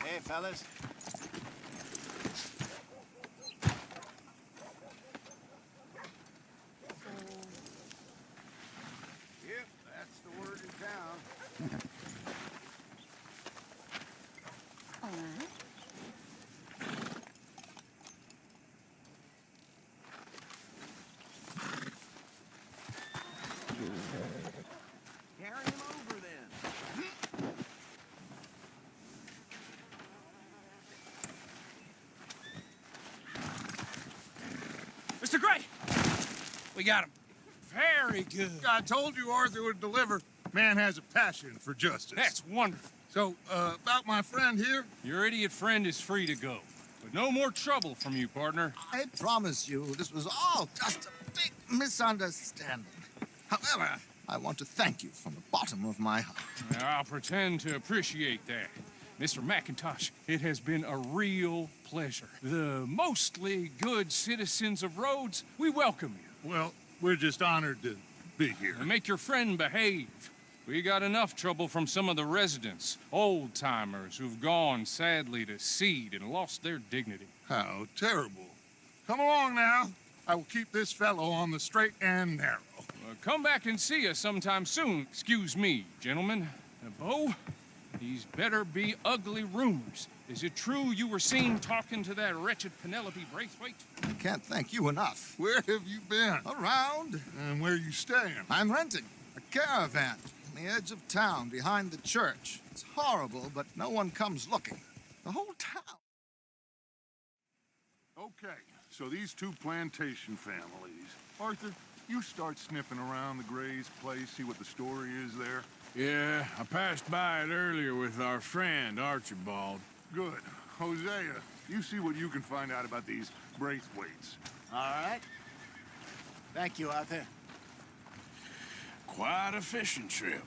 Hey, fellas. Yep, that's the word in town. All right. Carry him over then. Mr. Gray! We got him. Very good. I told you Arthur would deliver. Man has a passion for justice. That's wonderful. So, about my friend here? Your idiot friend is free to go. But no more trouble from you, partner. I promise you, this was all just a big misunderstanding. However, I want to thank you from the bottom of my heart. I'll pretend to appreciate that. Mr. McIntosh, it has been a real pleasure. The mostly good citizens of Rhodes, we welcome you. Well, we're just honored to be here. And make your friend behave. We got enough trouble from some of the residents, old-timers who've gone, sadly, to seed and lost their dignity. How terrible. Come along now. I will keep this fellow on the straight and narrow. Come back and see us sometime soon. Excuse me, gentlemen. Bo, these better be ugly rumors. Is it true you were seen talking to that wretched Penelope Braithwaite? I can't thank you enough. Where have you been? Around, And where you staying? I'm renting a caravan on the edge of town behind the church. It's horrible, but no one comes looking. The whole town. Okay, so these two plantation families. Arthur, you start sniffing around the Gray's place, see what the story is there. Yeah, I passed by it earlier with our friend, Archibald. Good. Hosea, you see what you can find out about these Braithwaites. All right. Thank you, Arthur. Quite a fishing trip.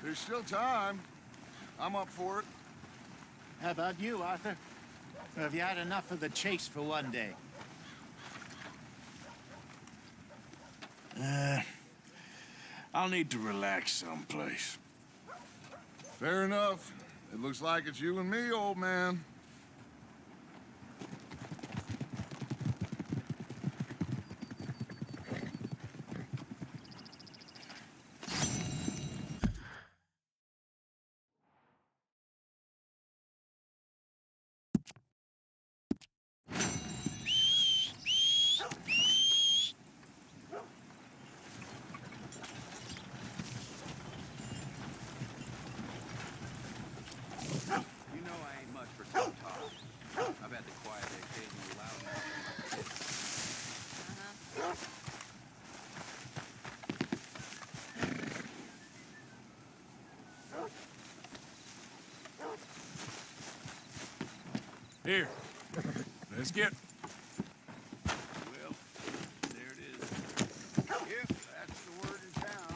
There's still time. I'm up for it. How about you, Arthur? Or have you had enough of the chase for one day? I'll need to relax someplace. Fair enough. It looks like it's you and me, old man. You know I ain't much for tough talk. I've had the quiet occasionally loud. Here, let's get... Well, there it is. Yep, that's the word in town.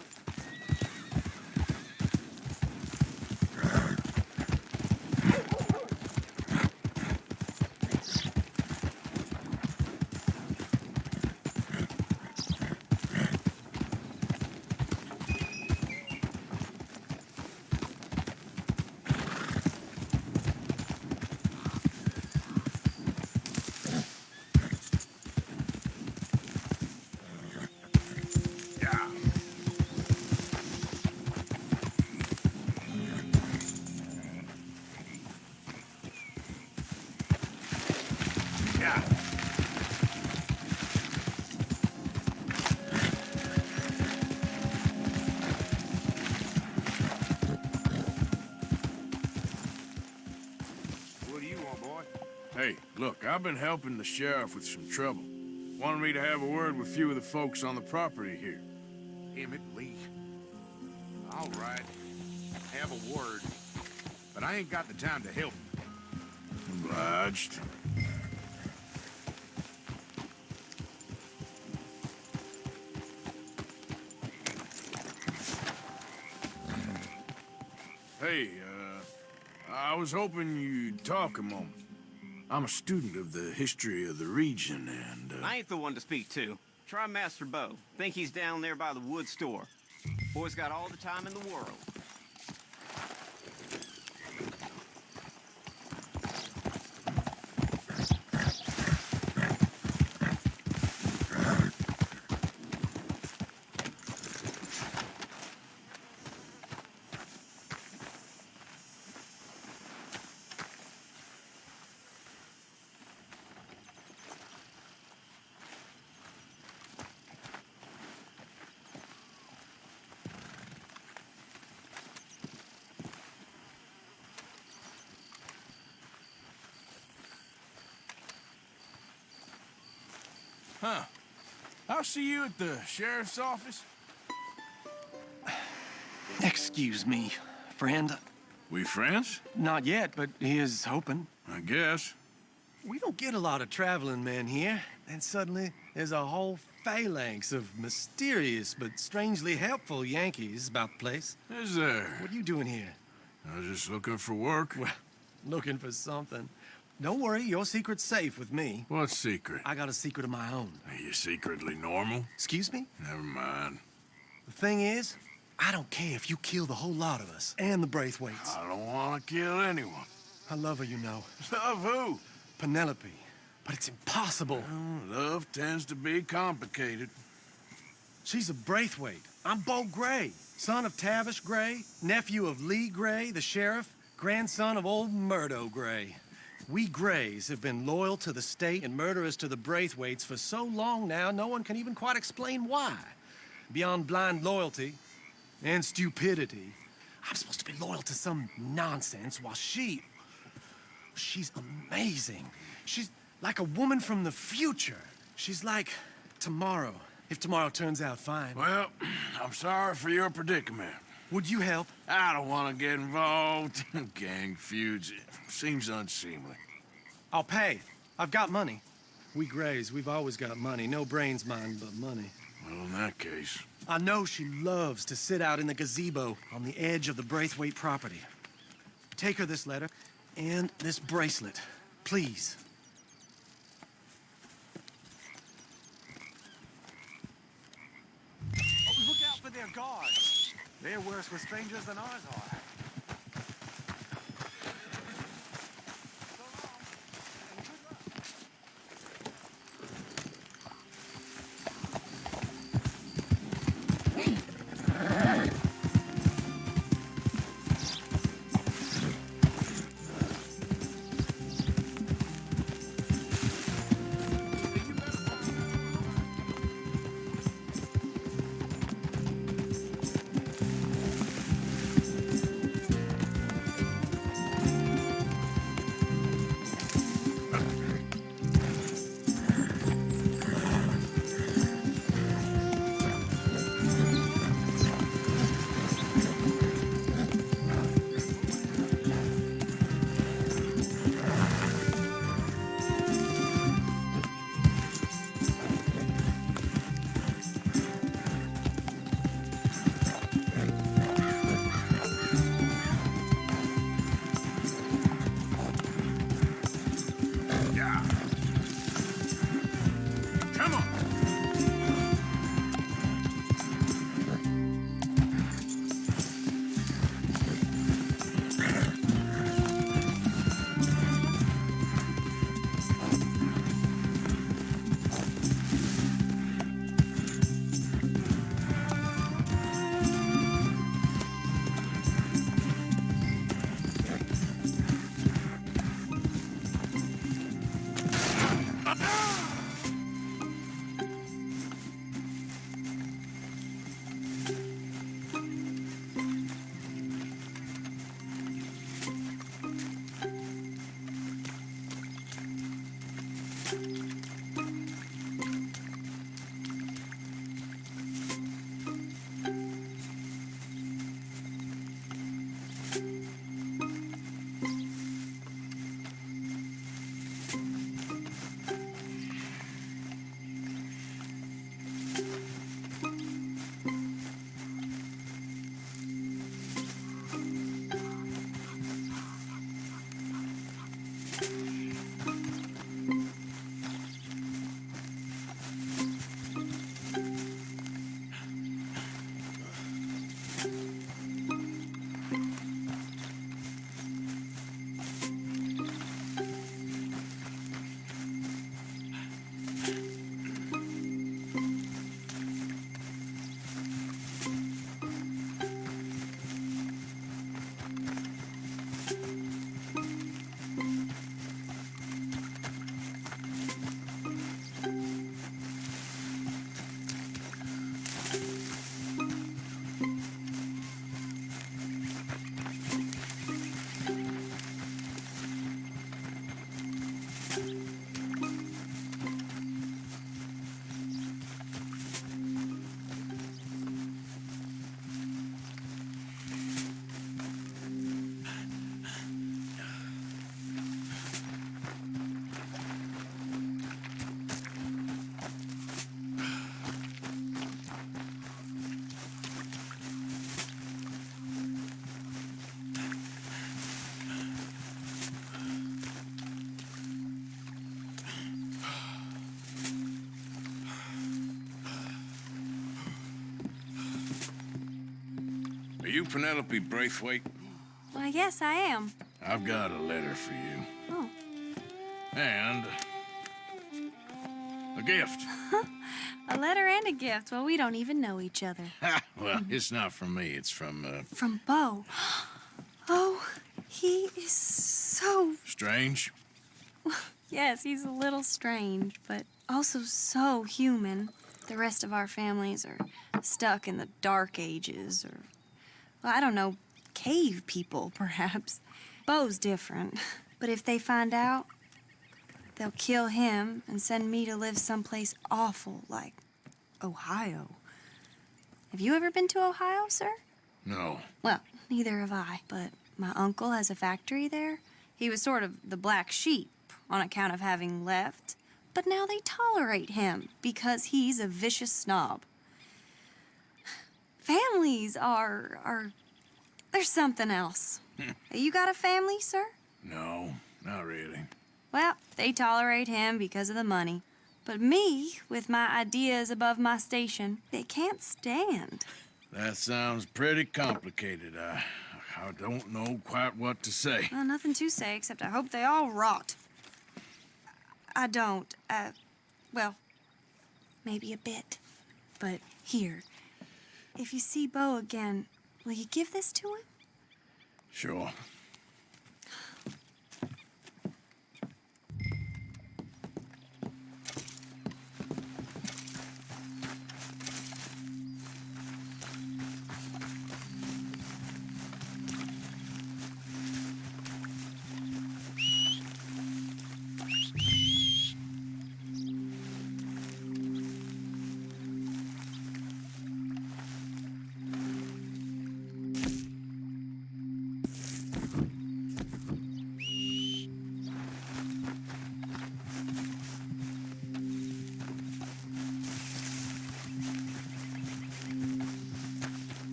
Yeah. What do you want, boy? Hey, look, I've been helping the sheriff with some trouble. Wanted me to have a word with a few of the folks on the property here. Emmett Lee. All right. Have a word. But I ain't got the time to help you. Obliged. Hey, I was hoping you'd talk a moment. I'm a student of the history of the region, and, I ain't the one to speak to. Try Master Bo. Think he's down there by the wood store. Boy's got all the time in the world. Huh. I'll see you at the sheriff's office. Excuse me, friend. We friends? Not yet, but here's hoping. I guess. We don't get a lot of traveling men here, and suddenly there's a whole phalanx of mysterious but strangely helpful Yankees about the place. Is there? What are you doing here? I was just looking for work. Well, looking for something. Don't worry, your secret's safe with me. What secret? I got a secret of my own. Are you secretly normal? Excuse me? Never mind. The thing is, I don't care if you kill the whole lot of us and the Braithwaites. I don't want to kill anyone. I love her, you know. Love who? Penelope. But it's impossible. Well, love tends to be complicated. She's a Braithwaite. I'm Beau Gray, son of Tavish Gray, nephew of Lee Gray, the sheriff, grandson of old Murdo Gray. We Grays have been loyal to the state and murderous to the Braithwaites for so long now, no one can even quite explain why. Beyond blind loyalty and stupidity, I'm supposed to be loyal to some nonsense while she's amazing. She's like a woman from the future. She's like tomorrow, if tomorrow turns out fine. Well, I'm sorry for your predicament. Would you help? I don't want to get involved in gang feuds. It seems unseemly. I'll pay. I've got money. We Grays, we've always got money. No brains, mind, but money. Well, in that case... I know she loves to sit out in the gazebo on the edge of the Braithwaite property. Take her this letter and this bracelet, please. Oh, look out for their guards. They're worse with strangers than ours are. Are you Penelope Braithwaite? Why, yes, I am. I've got a letter for you. Oh. And a gift. A letter and a gift. Well, we don't even know each other. Well, it's not from me. It's from, From Bo. Oh, he is so... Strange. Yes, he's a little strange, but also so human. The rest of our families are stuck in the Dark Ages, or, well, I don't know, cave people, perhaps. Bo's different. But if they find out, they'll kill him and send me to live someplace awful like Ohio. Have you ever been to Ohio, sir? No. Well, neither have I, but my uncle has a factory there. He was sort of the black sheep on account of having left, but now they tolerate him because he's a vicious snob. Families are there's something else. You got a family, sir? No, not really. Well, they tolerate him because of the money. But me, with my ideas above my station, they can't stand. That sounds pretty complicated. I don't know quite what to say. Well, nothing to say, except I hope they all rot. I don't. Well, maybe a bit. But here, if you see Bo again, will you give this to him? Sure.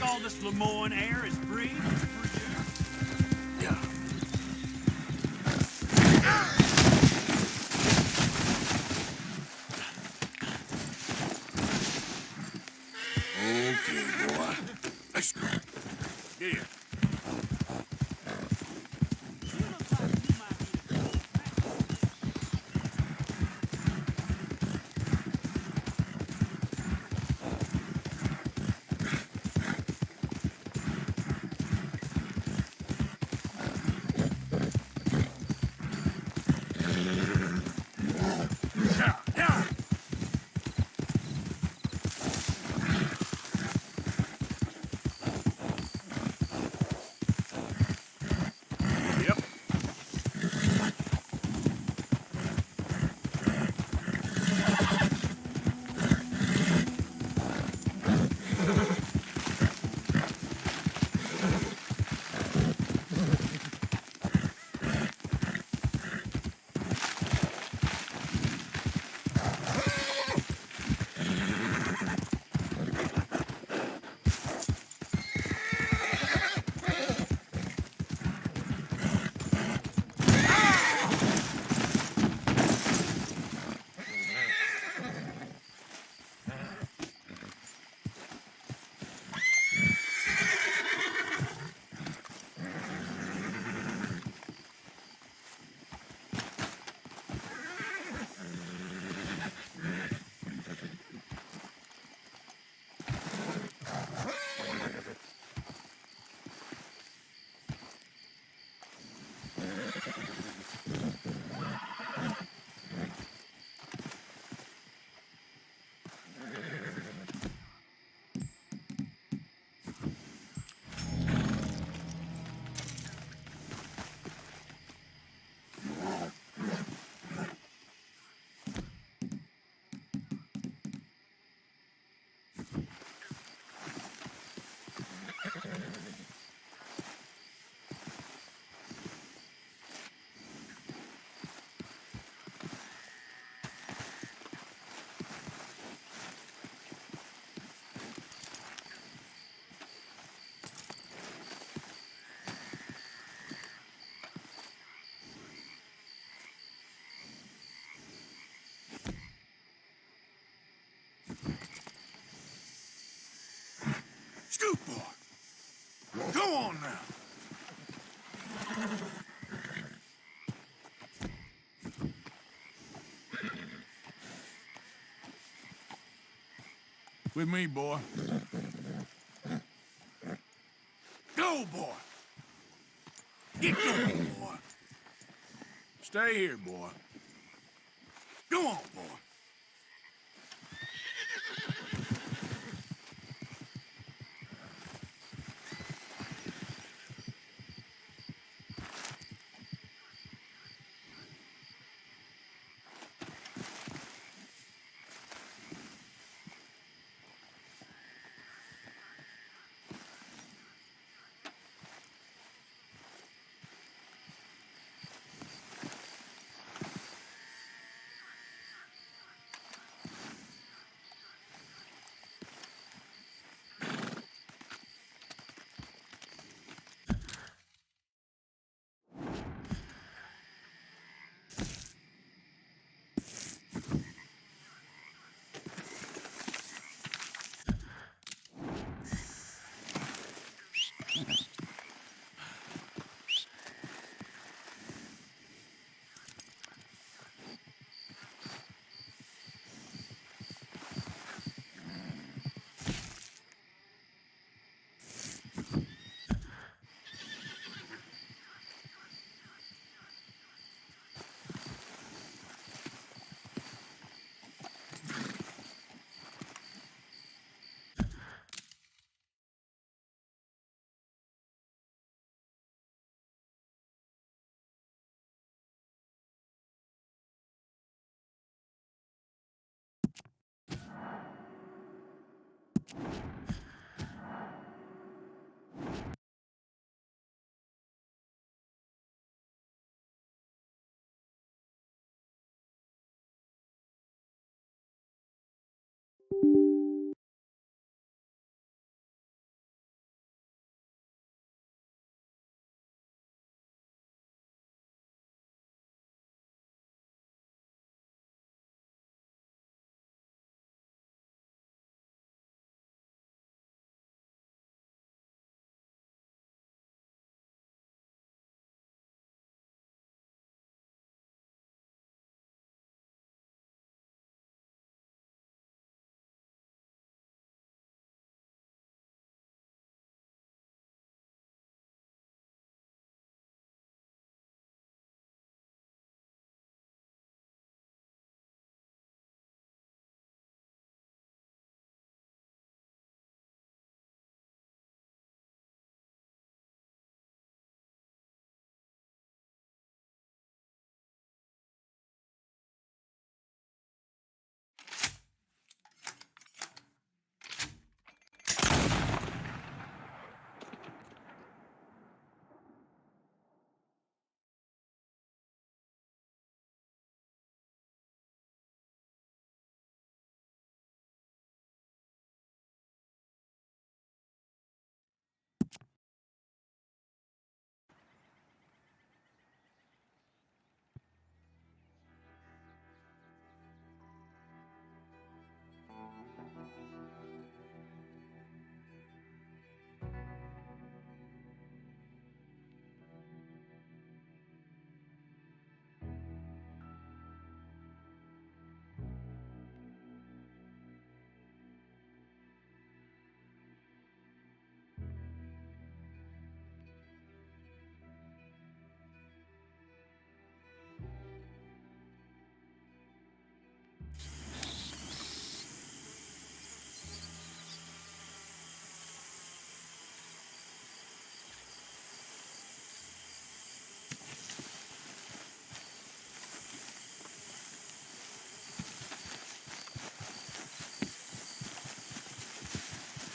All this Lemoyne air is free for you? Yeah. Okay, boy. Let's go. Get here. Go on now. With me, boy. Go, boy. Get going, boy. Stay here, boy. Go on, boy.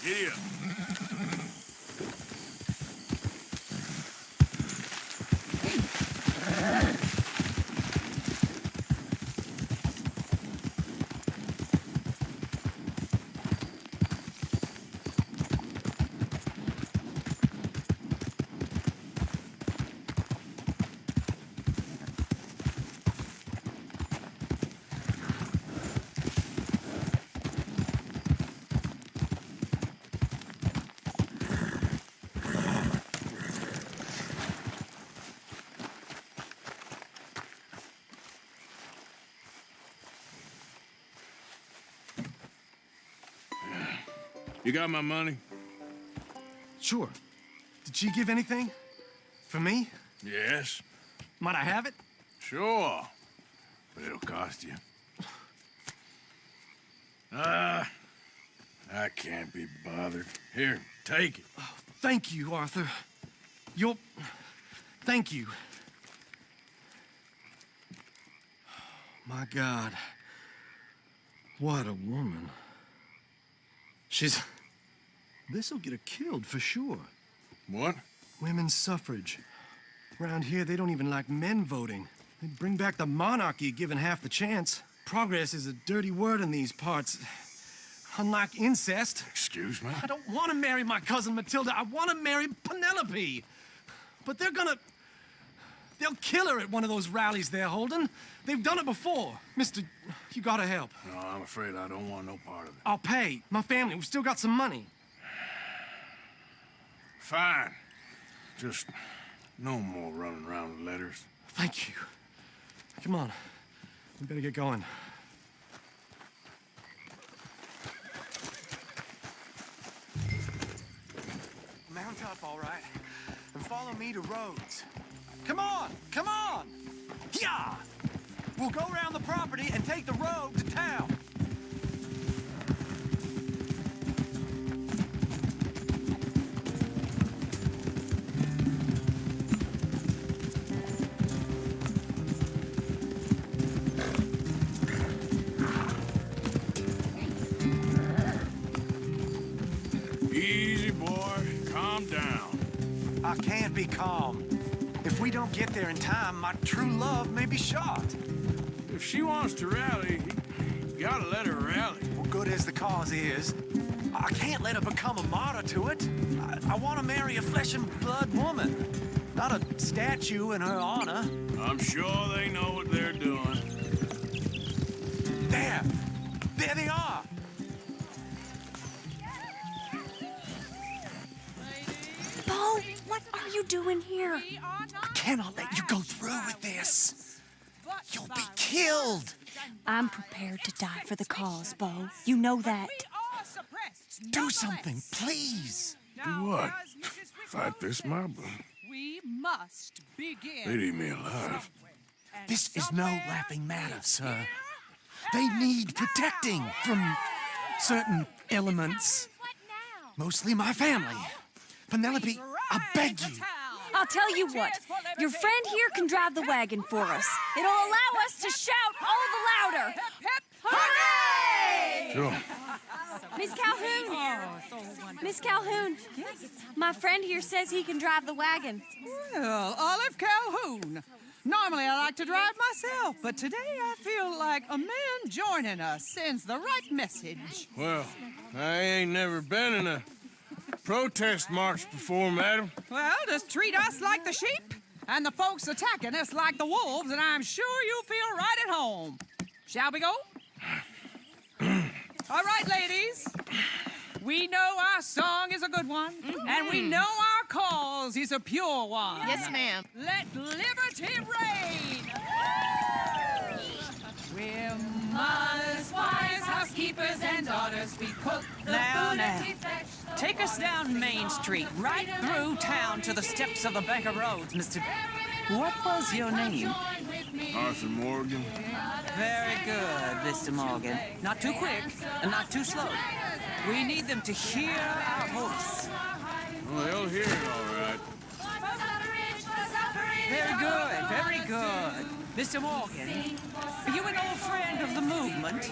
Giddy up. You got my money? Sure. Did she give anything? For me? Yes. Might I have it? Sure. But it'll cost you. I can't be bothered. Here, take it. Oh, thank you, Arthur. Thank you. My God. What a woman. This'll get her killed for sure. What? Women's suffrage. Around here, they don't even like men voting. They'd bring back the monarchy given half the chance. Progress is a dirty word in these parts. Unlike incest. Excuse me? I don't want to marry my cousin Matilda. I want to marry Penelope. But they'll kill her at one of those rallies they're holding. They've done it before. Mister, you gotta help. No, I'm afraid I don't want no part of it. I'll pay. My family, we've still got some money. Fine. Just no more running around with letters. Thank you. Come on. We better get going. Mount up, all right, and follow me to Rhodes. Come on! Come on! Yeah! We'll go around the property and take the road to town. Easy, boy. Calm down. I can't be calm. If we don't get there in time, my true love may be shot. If she wants to rally, you gotta let her rally. Well, good as the cause is, I can't let her become a martyr to it. I want to marry a flesh and blood woman, not a statue in her honor. I'm sure they know what they're doing. There! There they are! Bo, what are you doing here? I cannot let you go through with this. You'll be killed. I'm prepared to die for the cause, Bo. You know that. Do something, please. Do what? Fight this mob? We must begin. They'd eat me alive. This is no laughing matter, sir. They need protecting from certain elements. Mostly my family. Penelope, I beg you. I'll tell you what. Your friend here can drive the wagon for us. It'll allow us to shout all the louder. Hooray! Sure. Miss Calhoun. Miss Calhoun. My friend here says he can drive the wagon. Well, Olive Calhoun. Normally I like to drive myself, but today I feel like a man joining us sends the right message. Well, I ain't never been in a protest march before, madam. Well, just treat us like the sheep, and the folks attacking us like the wolves, and I'm sure you'll feel right at home. Shall we go? All right, ladies. We know our song is a good one, and we know our cause is a pure one. Yes, ma'am. Let liberty reign! We're mothers, wives, housekeepers, and daughters. We cook the food and we fetch the take us down Main Street, right through town to the steps of the Bank of Rhodes, Mr. What was your name? Arthur Morgan. Very good, Mr. Morgan. Not too quick and not too slow. We need them to hear our voice. Well, they'll hear it all right. Very good, very good. Mr. Morgan, are you an old friend of the movement?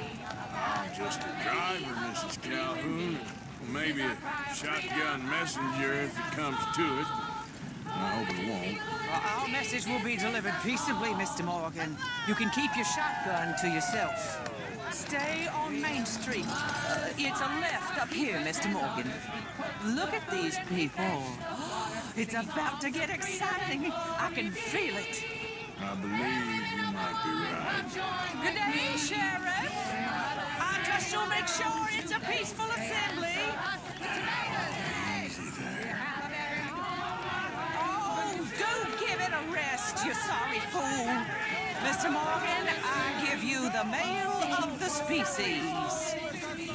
I'm just a driver, Mrs. Calhoun. Maybe a shotgun messenger if it comes to it. I hope it won't. Well, our message will be delivered peaceably, Mr. Morgan. You can keep your shotgun to yourself. Stay on Main Street. It's a left up here, Mr. Morgan. Look at these people. It's about to get exciting. I can feel it. I believe you might be right. Good day, Sheriff. I trust you'll make sure it's a peaceful assembly. Easy there. Oh, do give it a rest, you sorry fool. Mr. Morgan, I give you the male of the species.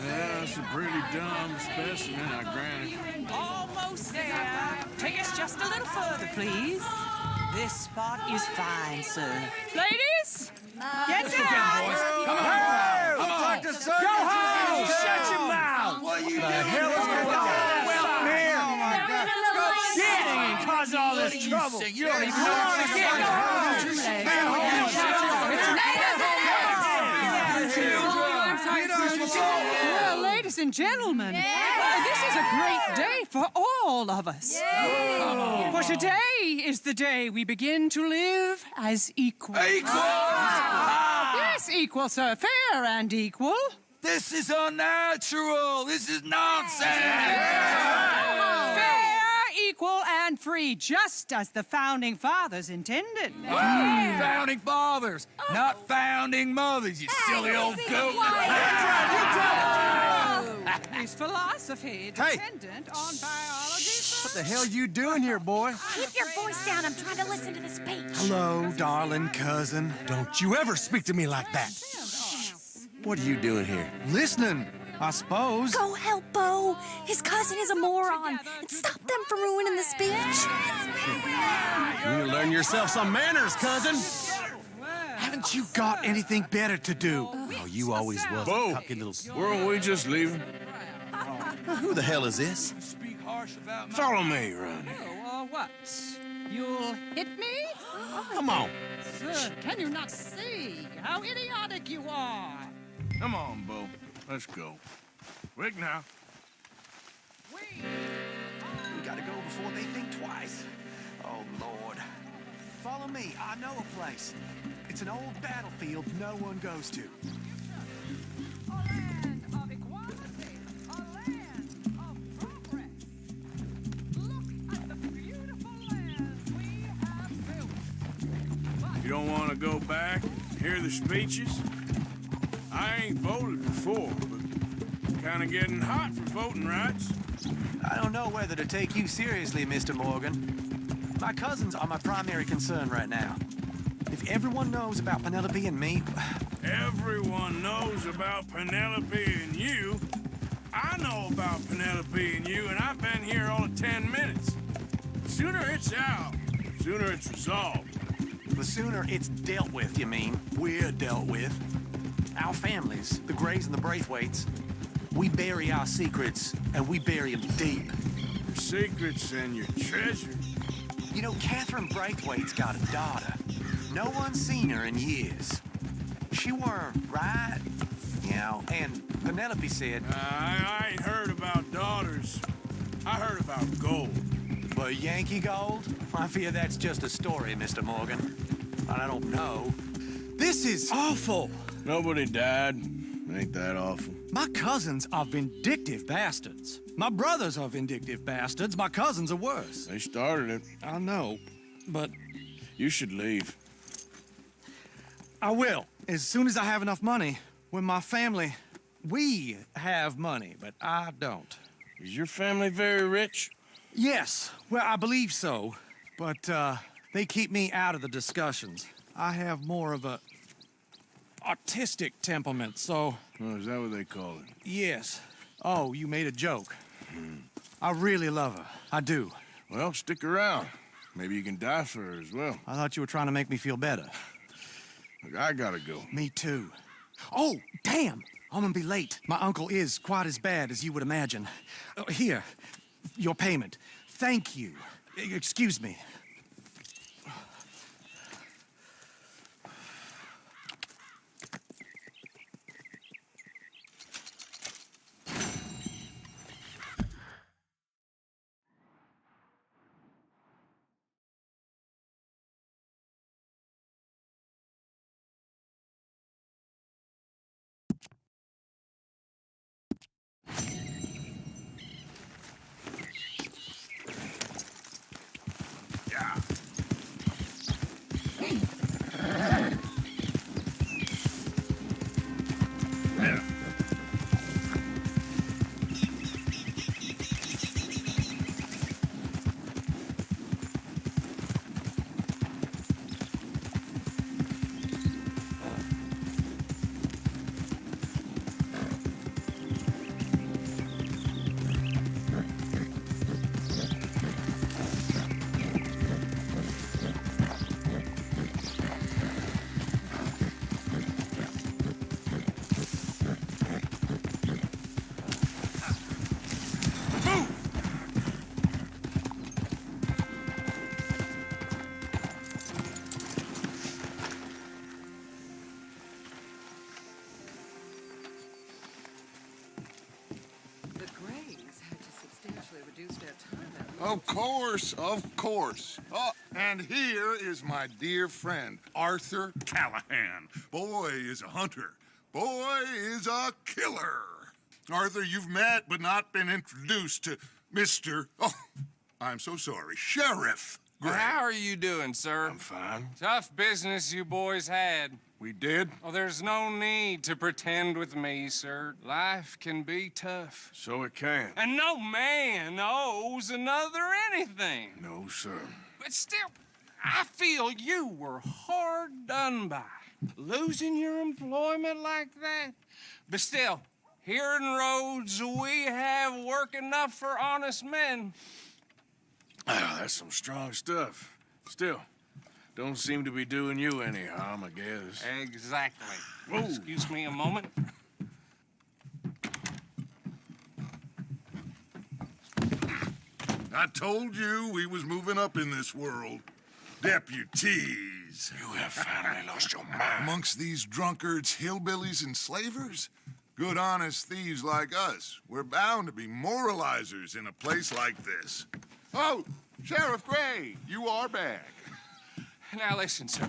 Yeah, that's a pretty dumb specimen, I grant it. Almost there. Take us just a little further, please. This spot is fine, sir. Ladies, get down. Come on! Come on! Go home! Shut your mouth! What the hell is going on? Well, man! Oh, my God. Go shit! And cause all this trouble. You don't even know what to get. Well, ladies and gentlemen, this is a great day for all of us. For today is the day we begin to live as equals. Yes, equal, sir. Fair and equal. This is unnatural. This is nonsense. Fair, equal, and free, just as the Founding Fathers intended. Founding fathers, not founding mothers, you silly old goat. Is philosophy dependent on biology? What the hell you doing here, boy? Keep your voice down. I'm trying to listen to the speech. Hello, darling cousin. Don't you ever speak to me like that. What are you doing here? Listening, I suppose. Go help Bo. His cousin is a moron. And stop them from ruining the speech. You need to learn yourself some manners, cousin. Haven't you got anything better to do? Oh, you always was Bo, a cocky little... weren't we just leaving? Who the hell is this? Follow me, Ronnie. What? You'll hit me? Come on. Sir, can you not see how idiotic you are? Come on, Bo. Let's go. Quick now. We gotta go before they think twice. Oh, Lord. Follow me. I know a place. It's an old battlefield no one goes to. A land of equality. A land of progress. Look at the beautiful land we have built. You don't want to go back and hear the speeches? I ain't voted before, but it's kind of getting hot for voting rights. I don't know whether to take you seriously, Mr. Morgan. My cousins are my primary concern right now. If everyone knows about Penelope and me... Everyone knows about Penelope and you. I know about Penelope and you, and I've been here all of 10 minutes. The sooner it's out, the sooner it's resolved. The sooner it's dealt with, you mean. We're dealt with. Our families, the Grays and the Braithwaites, we bury our secrets, and we bury them deep. Your secrets and your treasure. You know, Catherine Braithwaite's got a daughter. No one's seen her in years. She weren't right, you know, and Penelope said... I ain't heard about daughters. I heard about gold. But Yankee gold? I fear that's just a story, Mr. Morgan. And I don't know. This is awful. Nobody died. Ain't that awful. My cousins are vindictive bastards. My brothers are vindictive bastards. My cousins are worse. They started it. I know, but... You should leave. I will, as soon as I have enough money. When my family... We have money, but I don't. Is your family very rich? Yes, well, I believe so. But, they keep me out of the discussions. I have more of a... artistic temperament, so... Oh, is that what they call it? Yes. Oh, you made a joke. I really love her. I do. Well, stick around. Maybe you can die for her as well. I thought you were trying to make me feel better. Look, I gotta go. Me too. Oh, damn! I'm gonna be late. My uncle is quite as bad as you would imagine. Here, your payment. Thank you. Excuse me. reduced our time. Of course, of course. Oh, and here is my dear friend, Arthur Callahan. Boy is a hunter. Boy is a killer. Arthur, you've met but not been introduced to Mr. Oh, I'm so sorry, Sheriff Gray. How are you doing, sir? I'm fine. Tough business you boys had. We did? Oh, there's no need to pretend with me, sir. Life can be tough. So it can. And no man owes another anything. No, sir. But still, I feel you were hard done by. Losing your employment like that. But still, here in Rhodes, we have work enough for honest men. Ah, that's some strong stuff. Still, don't seem to be doing you any harm, I guess. Exactly. Whoa. Excuse me a moment. I told you we was moving up in this world. Deputies. You have finally lost your mind. Amongst these drunkards, hillbillies, and slavers? Good, honest thieves like us. We're bound to be moralizers in a place like this. Oh, Sheriff Gray, you are back. Now listen, sir.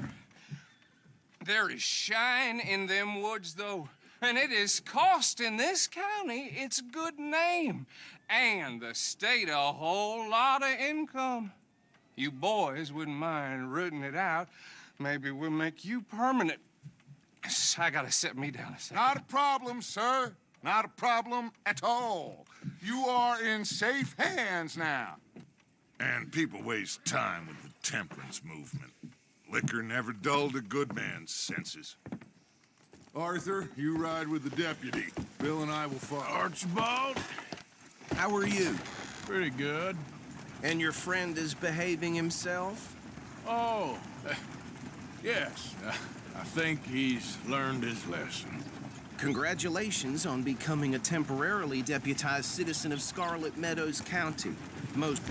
There is shine in them woods, though, and it is costing this county its good name and the state a whole lot of income. You boys wouldn't mind rooting it out. Maybe we'll make you permanent. I gotta sit me down a second. Not a problem, sir. Not a problem at all. You are in safe hands now. And people waste time with the temperance movement. Liquor never dulled a good man's senses. Arthur, you ride with the deputy. Bill and I will follow. Archibald? How are you? Pretty good. And your friend is behaving himself? Oh, yes. I think he's learned his lesson. Congratulations on becoming a temporarily deputized citizen of Scarlet Meadows County. Most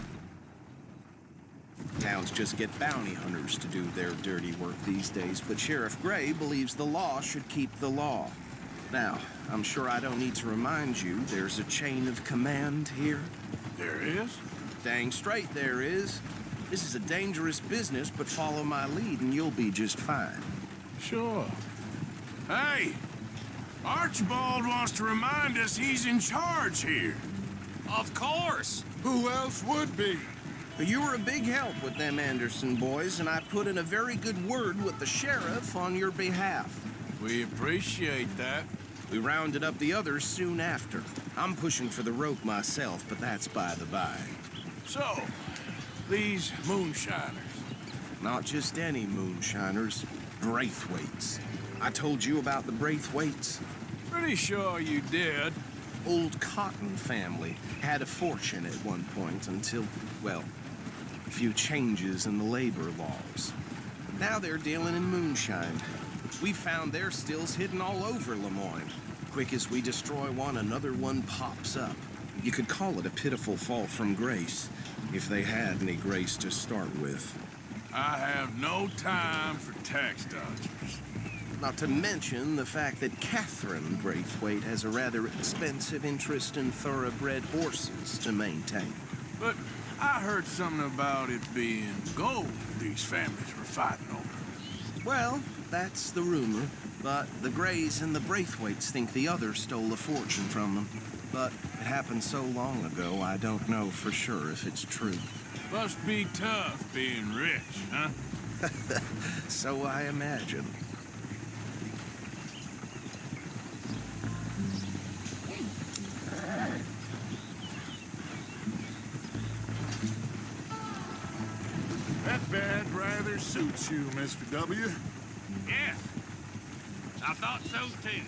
towns just get bounty hunters to do their dirty work these days, but Sheriff Gray believes the law should keep the law. Now, I'm sure I don't need to remind you there's a chain of command here. There is? Dang straight there is. This is a dangerous business, but follow my lead and you'll be just fine. Sure. Hey, Archibald wants to remind us he's in charge here. Of course. Who else would be? You were a big help with them Anderson boys, and I put in a very good word with the sheriff on your behalf. We appreciate that. We rounded up the others soon after. I'm pushing for the rope myself, but that's by the by. So, these moonshiners. Not just any moonshiners, Braithwaites. I told you about the Braithwaites? Pretty sure you did. Old Cotton family had a fortune at one point until, well, a few changes in the labor laws. Now they're dealing in moonshine. We found their stills hidden all over Lemoyne. Quick as we destroy one, another one pops up. You could call it a pitiful fall from grace, if they had any grace to start with. I have no time for tax dodgers. Not to mention the fact that Catherine Braithwaite has a rather expensive interest in thoroughbred horses to maintain. But I heard something about it being gold these families were fighting over. Well, that's the rumor. But the Grays and the Braithwaites think the others stole a fortune from them. But it happened so long ago, I don't know for sure if it's true. Must be tough being rich, huh? So I imagine. That bad rather suits you, Mr. W. Yes. I thought so, too.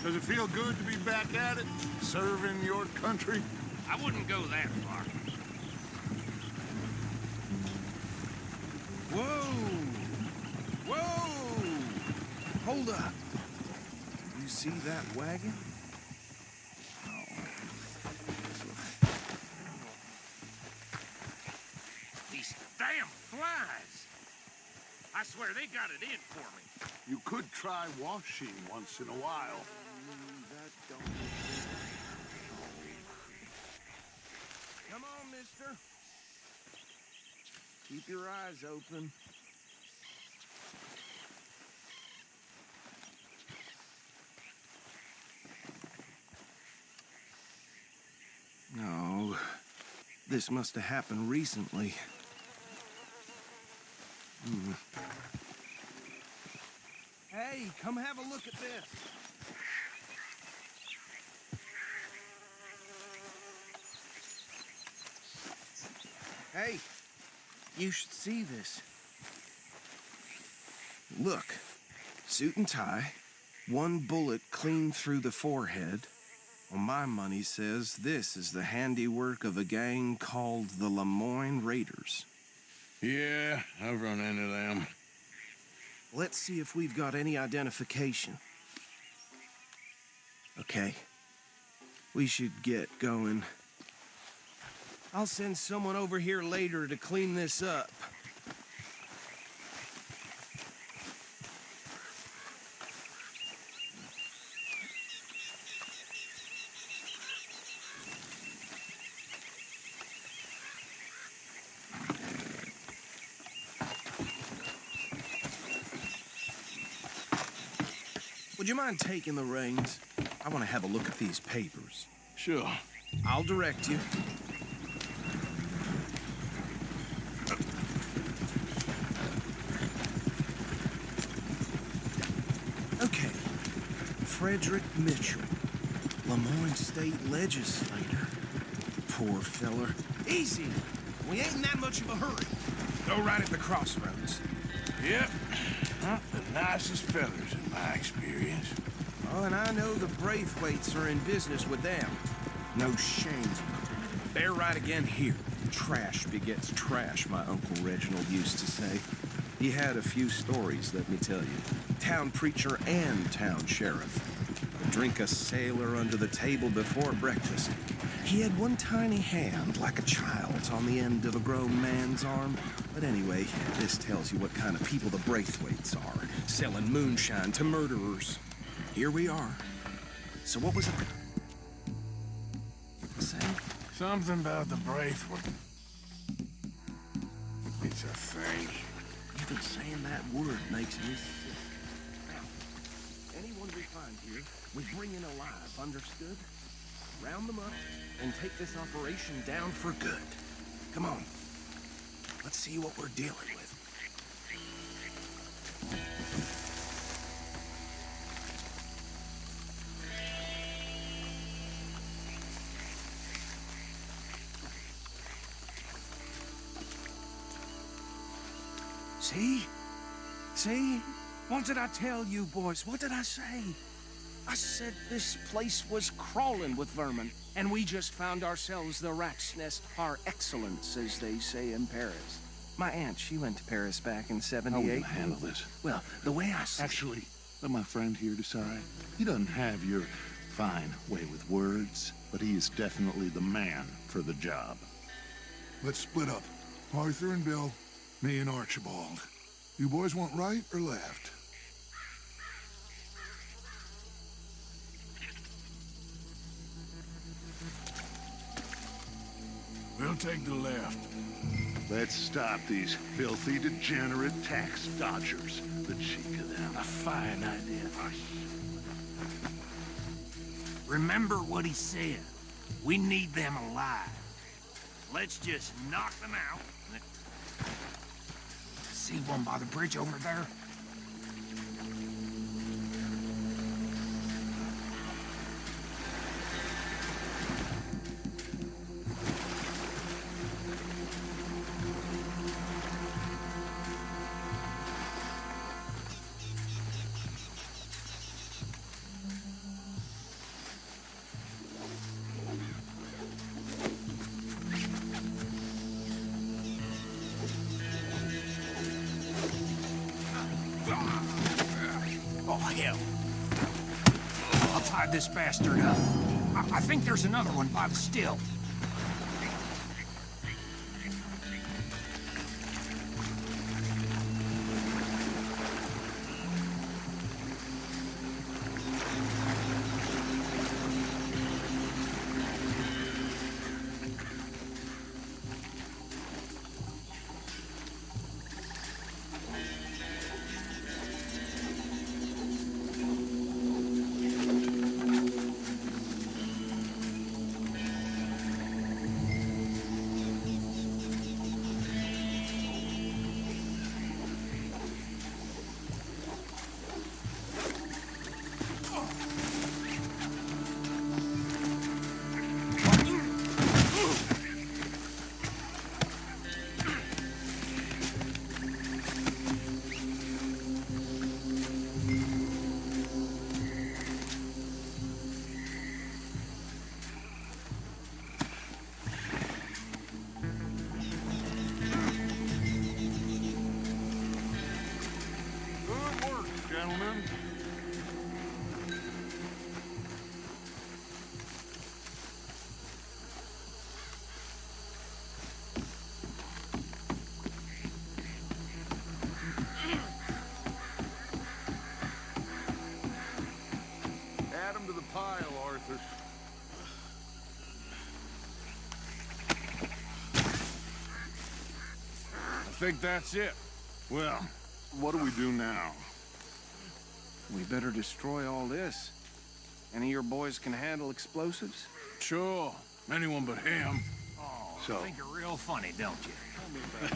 Does it feel good to be back at it, serving your country? I wouldn't go that far. Whoa! Whoa! Hold up. You see that wagon? These damn flies. I swear they got it in for me. You could try washing once in a while. Come on, mister. Keep your eyes open. No, this must have happened recently. Hey, come have a look at this. Hey, you should see this. Look, suit and tie, one bullet clean through the forehead. Well, my money says this is the handiwork of a gang called the Lemoyne Raiders. Yeah, I've run into them. Let's see if we've got any identification. Okay. We should get going. I'll send someone over here later to clean this up. Would you mind taking the reins? I want to have a look at these papers. Sure. I'll direct you. Okay. Frederick Mitchell, Lemoyne State Legislator. Poor feller. Easy. We ain't in that much of a hurry. Go right at the crossroads. Yep. Not the nicest fellers in my experience. Oh, and I know the Braithwaites are in business with them. No shame. They're right again here. Trash begets trash, my Uncle Reginald used to say. He had a few stories, let me tell you. Town preacher and town sheriff. Drink a sailor under the table before breakfast. He had one tiny hand, like a child's, on the end of a grown man's arm. But anyway, this tells you what kind of people the Braithwaites are, selling moonshine to murderers. Here we are. So what was it saying? Something about the Braithwaite. It's a thing. Even saying that word makes me sick. Now, anyone we find here, we bring in alive, understood? Round them up and take this operation down for good. Come on. Let's see what we're dealing with. See? See? What did I tell you, boys? What did I say? I said this place was crawling with vermin, and we just found ourselves the rat's nest par excellence, as they say in Paris. My aunt, she went to Paris back in How are we '78. gonna handle this? Well, the way I see Actually, let my friend here decide. He doesn't have your fine way with words, but he is definitely the man for the job. Let's split up. Arthur and Bill, me and Archibald. You boys want right or left? We'll take the left. Let's stop these filthy, degenerate tax dodgers. The cheek of them. A fine idea. Remember what he said. We need them alive. Let's just knock them out. See one by the bridge over there? Oh, hell. I'll tie this bastard up. I think there's another one by the still. pile, Arthur. I think that's it. Well, what do we do now? We better destroy all this. Any of your boys can handle explosives? Sure. Anyone but him. You think you're real funny, don't you?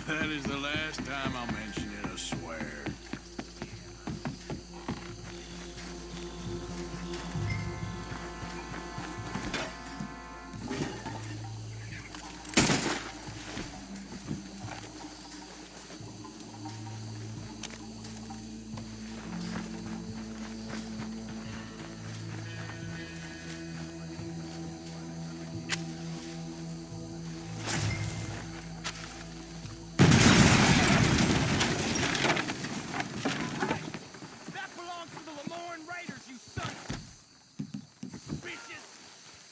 That is the last time I'll mention it, I swear.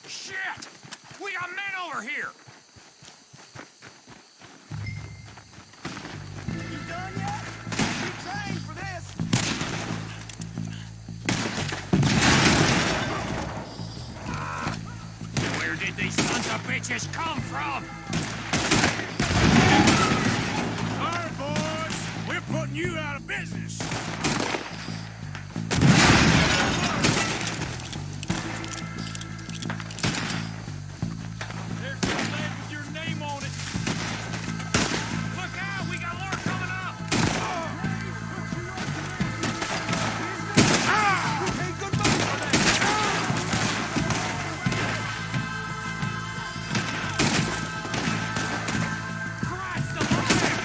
Shit! We got men over here! You done yet? You trained for this! Where did these sons of bitches come from? All right, boys. We're putting you out of business. There's some lead with your name on it. Look out! We got more coming up! Hey, good move for that! Christ alive!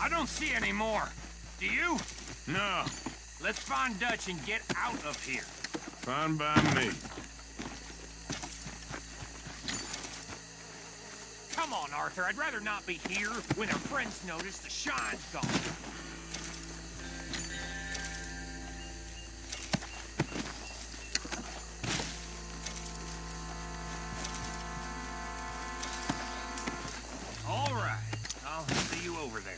I don't see any more. Do you? No. Let's find Dutch and get out of here. Fine by me. Come on, Arthur. I'd rather not be here when our friends notice the shine's gone. All right. I'll see you over there.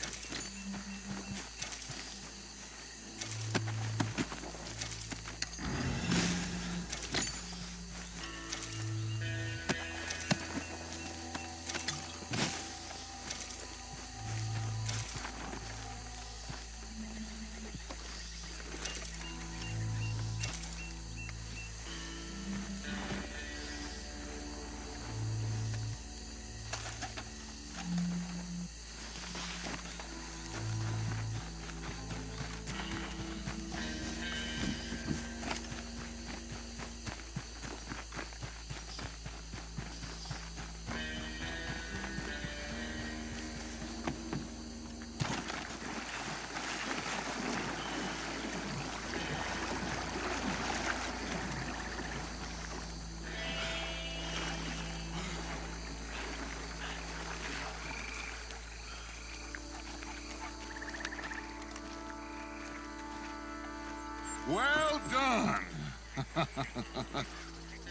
Well done.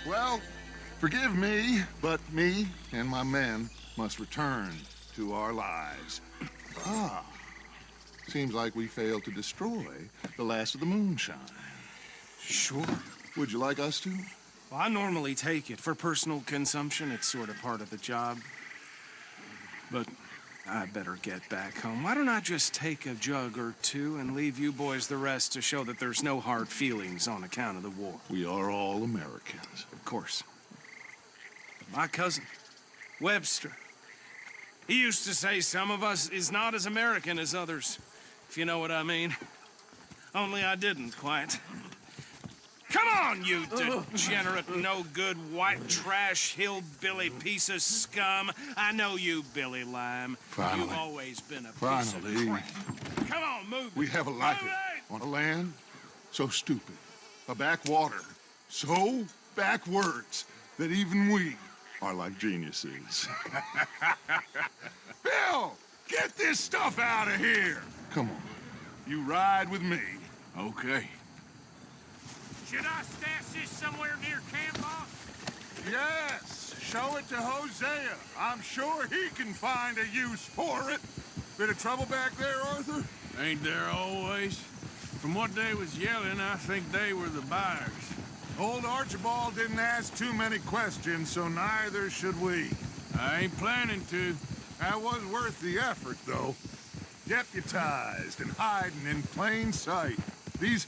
Well, forgive me, but me and my men must return to our lives. Ah, seems like we failed to destroy the last of the moonshine. Sure. Would you like us to? Well, I normally take it for personal consumption. It's sort of part of the job. But I better get back home. Why don't I just take a jug or two and leave you boys the rest to show that there's no hard feelings on account of the war? We are all Americans. Of course. My cousin, Webster, he used to say some of us is not as American as others, if you know what I mean. Only I didn't quite. Come on, you degenerate, no-good, white trash, hillbilly piece of scum. I know you, Billy Lime. Finally. You've always been a piece Finally. of crap. Come on, move it. We have a life Move it! on a land so stupid, a backwater so backwards that even we are like geniuses. Bill, get this stuff out of here. Come on, you ride with me. Okay. Should I stash this somewhere near camp, boss? Yes, show it to Hosea. I'm sure he can find a use for it. Bit of trouble back there, Arthur? Ain't there always? From what they was yelling, I think they were the buyers. Old Archibald didn't ask too many questions, so neither should we. I ain't planning to. That was worth the effort, though. Deputized and hiding in plain sight. These...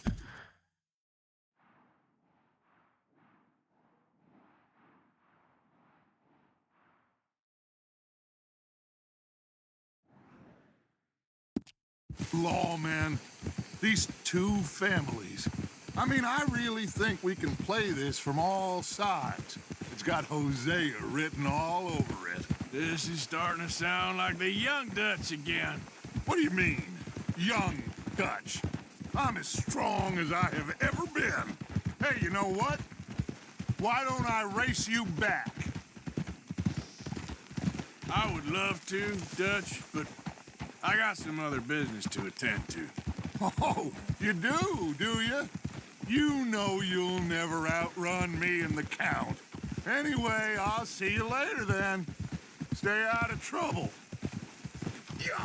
lawmen, these two families. I mean, I really think we can play this from all sides. It's got Hosea written all over it. This is starting to sound like the young Dutch again. What do you mean, young Dutch? I'm as strong as I have ever been. Hey, you know what? Why don't I race you back? I would love to, Dutch, but I got some other business to attend to. Oh, you do you? You know you'll never outrun me and the Count. Anyway, I'll see you later then. Stay out of trouble. Yeah.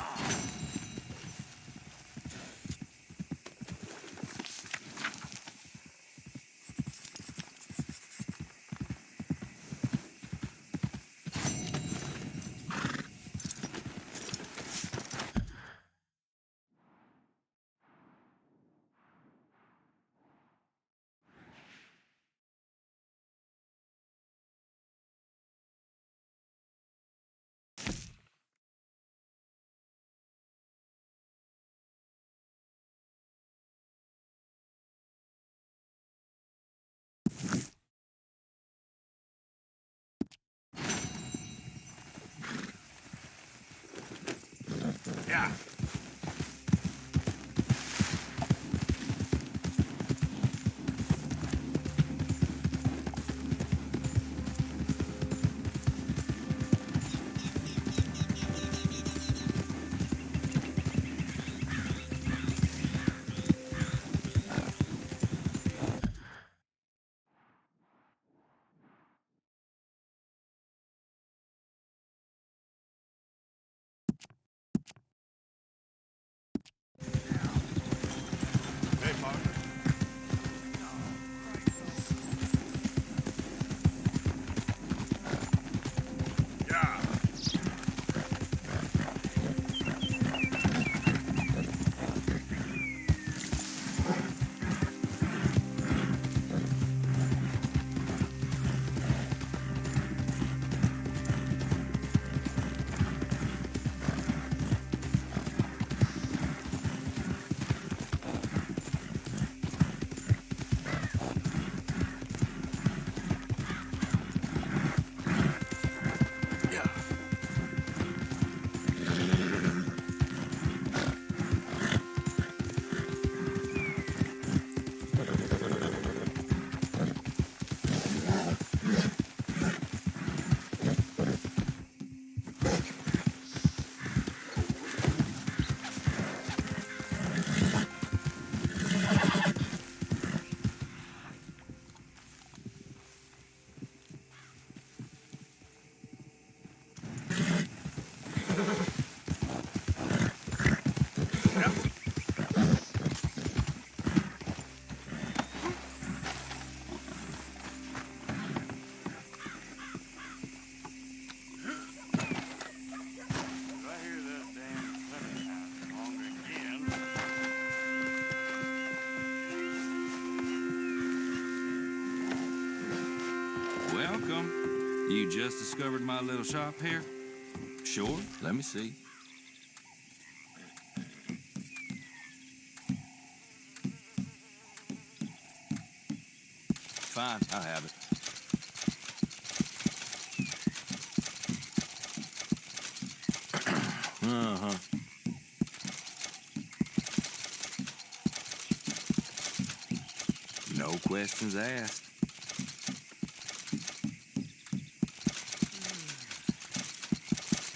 Yeah. Welcome. You just discovered my little shop here? Sure, let me see. Fine, I'll have it. Uh-huh. No questions asked.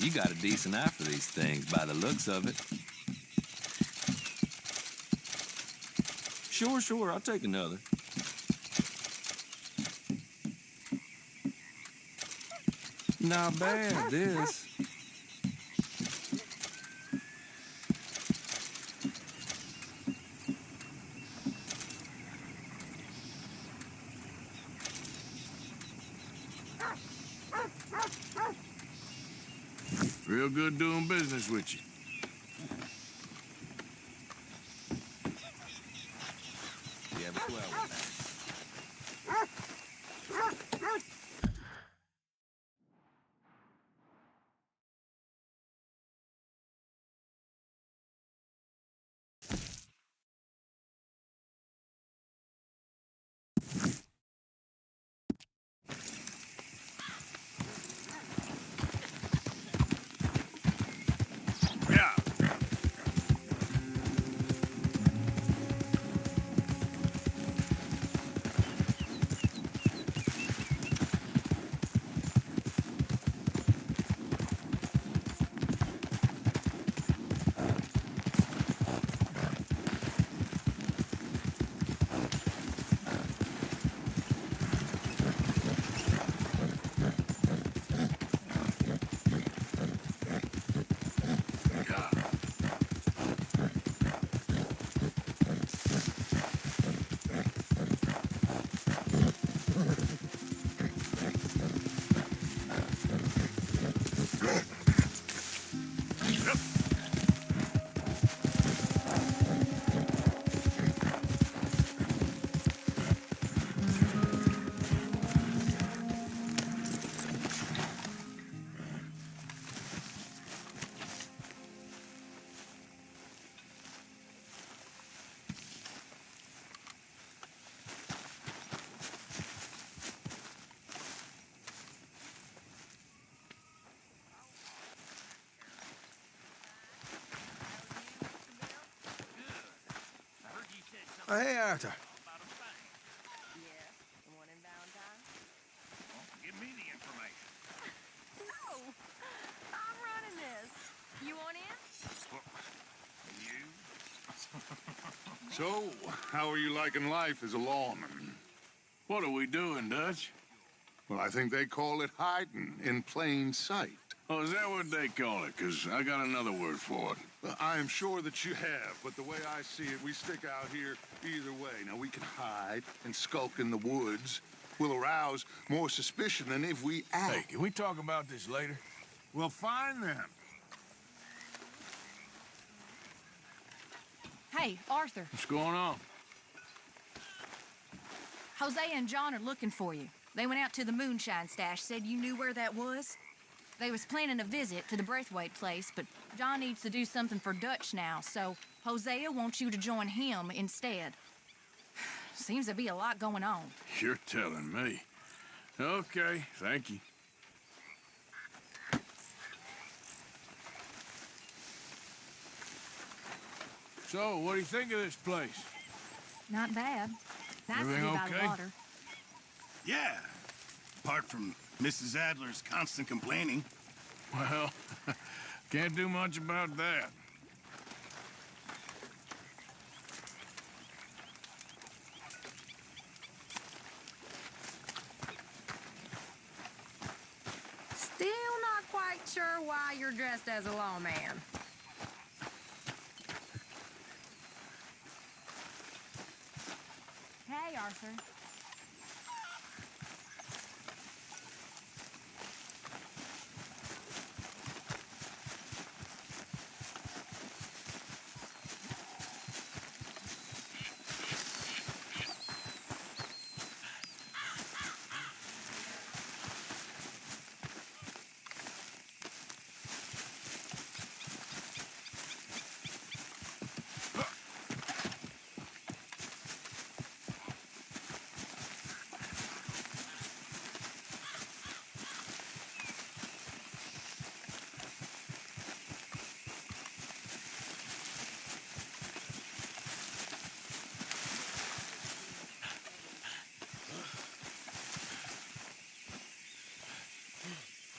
You got a decent eye for these things by the looks of it. Sure, I'll take another. Not bad, this. Real good doing business with you. You have a 12 with that. Yeah. Oh, hey, Arthur. Give me the information. No, I'm running this. You want in? You? So, how are you liking life as a lawman? What are we doing, Dutch? Well, I think they call it hiding in plain sight. Oh, is that what they call it? 'Cause I got another word for it. Well, I am sure that you have, but the way I see it, we stick out here either way. Now, we can hide and skulk in the woods. We'll arouse more suspicion than if we act. Hey, can we talk about this later? Well, fine then. Hey, Arthur. What's going on? Jose and John are looking for you. They went out to the moonshine stash, said you knew where that was. They was planning a visit to the Braithwaite place, but John needs to do something for Dutch now, so Hosea wants you to join him instead. Seems to be a lot going on. You're telling me. Okay, thank you. So, what do you think of this place? Not bad. Nice to be Everything by the okay? water. Yeah. Apart from Mrs. Adler's constant complaining. Well, can't do much about that. Still not quite sure why you're dressed as a lawman. Hey, Arthur.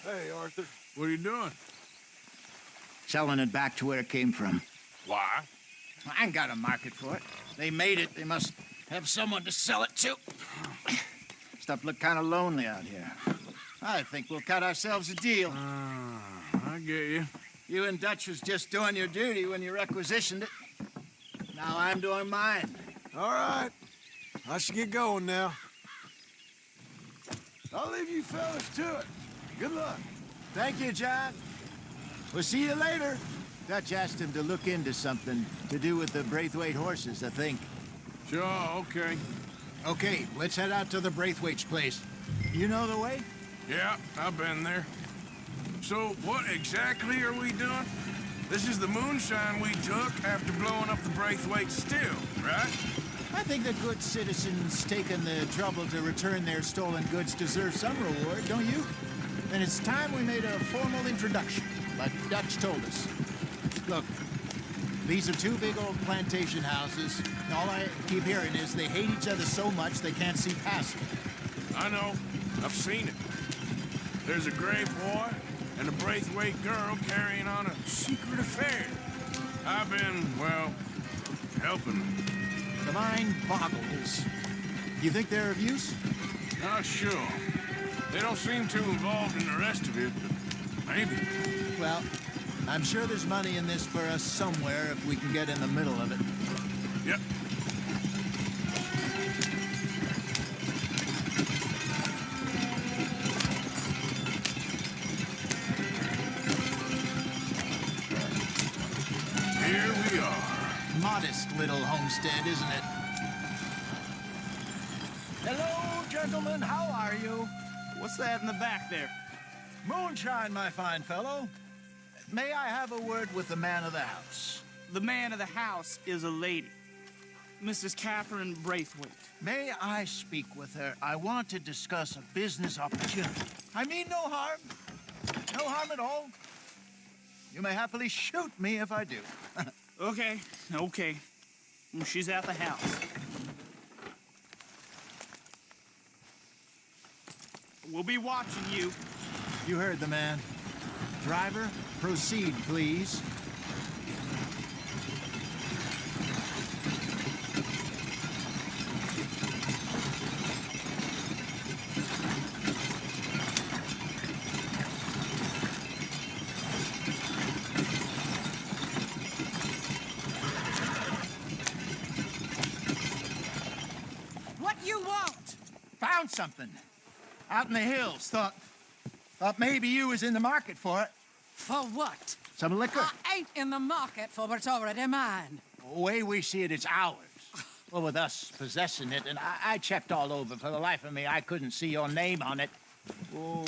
Hey, Arthur. What are you doing? Selling it back to where it came from. Why? I ain't got a market for it. They made it. They must have someone to sell it to. Stuff look kind of lonely out here. I think we'll cut ourselves a deal. I get you. You and Dutch was just doing your duty when you requisitioned it. Now I'm doing mine. All right. I should get going now. I'll leave you fellas to it. Good luck. Thank you, John. We'll see you later. Dutch asked him to look into something to do with the Braithwaite horses, I think. Sure, okay. Okay, let's head out to the Braithwaite's place. You know the way? Yeah, I've been there. So, what exactly are we doing? This is the moonshine we took after blowing up the Braithwaite still, right? I think the good citizens taking the trouble to return their stolen goods deserve some reward, don't you? And it's time we made a formal introduction, like Dutch told us. Look, these are two big old plantation houses. All I keep hearing is they hate each other so much they can't see past it. I know. I've seen it. There's a gray boy and a Braithwaite girl carrying on a secret affair. I've been, well, helping them. The mind boggles. You think they're of use? Not sure. They don't seem too involved in the rest of it, but maybe. Well, I'm sure there's money in this for us somewhere if we can get in the middle of it. Yep. Here we are. Modest little homestead, isn't it? Hello, gentlemen. How are you? What's that in the back there? Moonshine, my fine fellow. May I have a word with the man of the house? The man of the house is a lady, Mrs. Catherine Braithwaite. May I speak with her? I want to discuss a business opportunity. I mean no harm. No harm at all. You may happily shoot me if I do. Okay. She's at the house. We'll be watching you. You heard the man. Driver, proceed, please. What you want? Found something. Out in the hills. Thought maybe you was in the market for it. For what? Some liquor. I ain't in the market for what's already mine. The way we see it, it's ours. Well, with us possessing it, and I checked all over. For the life of me, I couldn't see your name on it. Oh.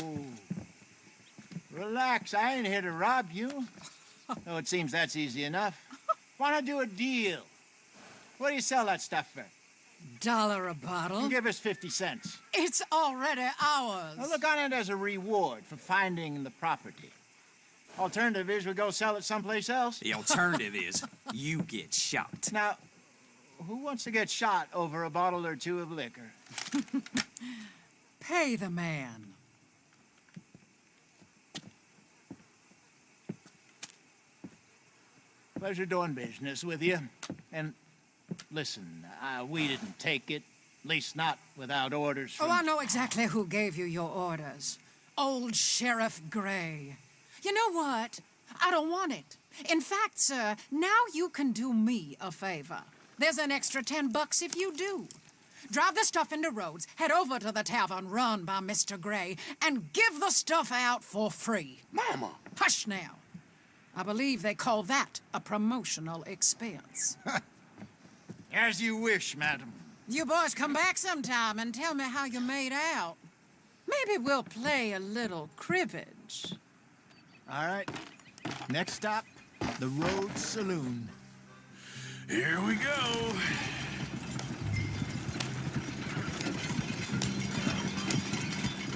Relax, I ain't here to rob you. Though it seems that's easy enough. Wanna do a deal? What do you sell that stuff for? $1 a bottle? Give us 50 cents. It's already ours. Well, look on it as a reward for finding the property. Alternative is we go sell it someplace else. The alternative is you get shot. Now, who wants to get shot over a bottle or two of liquor? Pay the man. Pleasure doing business with you. And listen, we didn't take it. At least not without orders from... Oh, I know exactly who gave you your orders. Old Sheriff Gray. You know what? I don't want it. In fact, sir, now you can do me a favor. There's an extra $10 if you do. Drive the stuff into Rhodes, head over to the tavern run by Mr. Gray, and give the stuff out for free. Mama! Hush now. I believe they call that a promotional expense. As you wish, madam. You boys come back sometime and tell me how you made out. Maybe we'll play a little cribbage. All right. Next stop, the Rhodes Saloon. Here we go.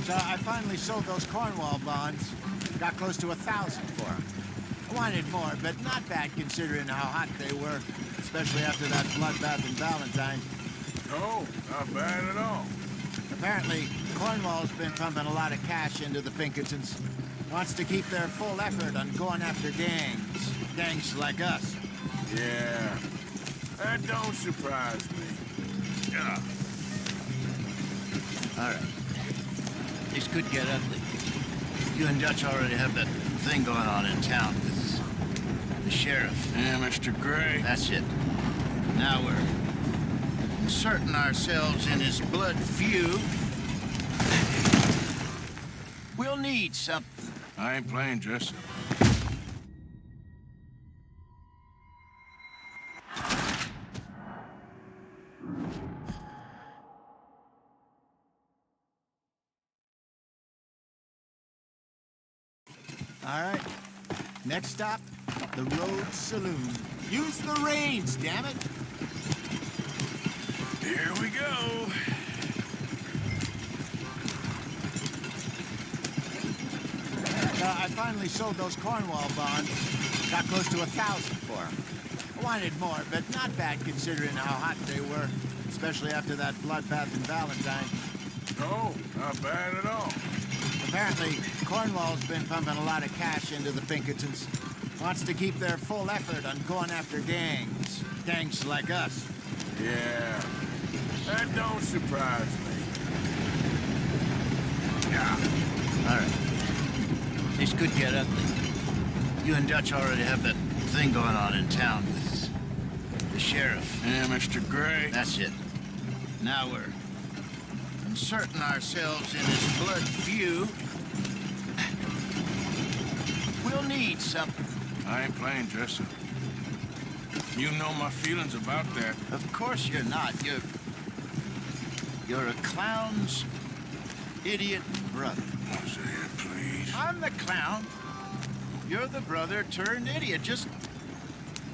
So I finally sold those Cornwall bonds. Got close to 1,000 for them. I wanted more, but not bad considering how hot they were, especially after that bloodbath in Valentine. No, not bad at all. Apparently, Cornwall's been pumping a lot of cash into the Pinkertons. Wants to keep their full effort on going after gangs. Gangs like us. Yeah, that don't surprise me. Yeah. All right. This could get ugly. You and Dutch already have that thing going on in town with the sheriff. Yeah, Mr. Gray. That's it. Now we're inserting ourselves in his blood feud. We'll need something. I ain't playing dress-up. All right. Next stop, the Rhodes Saloon. Use the reins, damn it. Here we go. I finally sold those Cornwall bonds. Got close to 1,000 for them. I wanted more, but not bad considering how hot they were, especially after that bloodbath in Valentine. No, not bad at all. Apparently, Cornwall's been pumping a lot of cash into the Pinkertons. Wants to keep their full effort on going after gangs. Gangs like us. Yeah, that don't surprise me. Yeah. All right. This could get ugly. You and Dutch already have that thing going on in town with the sheriff. Yeah, Mr. Gray. That's it. Now we're inserting ourselves in his blood feud. We'll need something. I ain't playing dress-up. You know my feelings about that. Of course you're not. You're a clown's idiot brother. Hosea, please. I'm the clown. You're the brother turned idiot. Just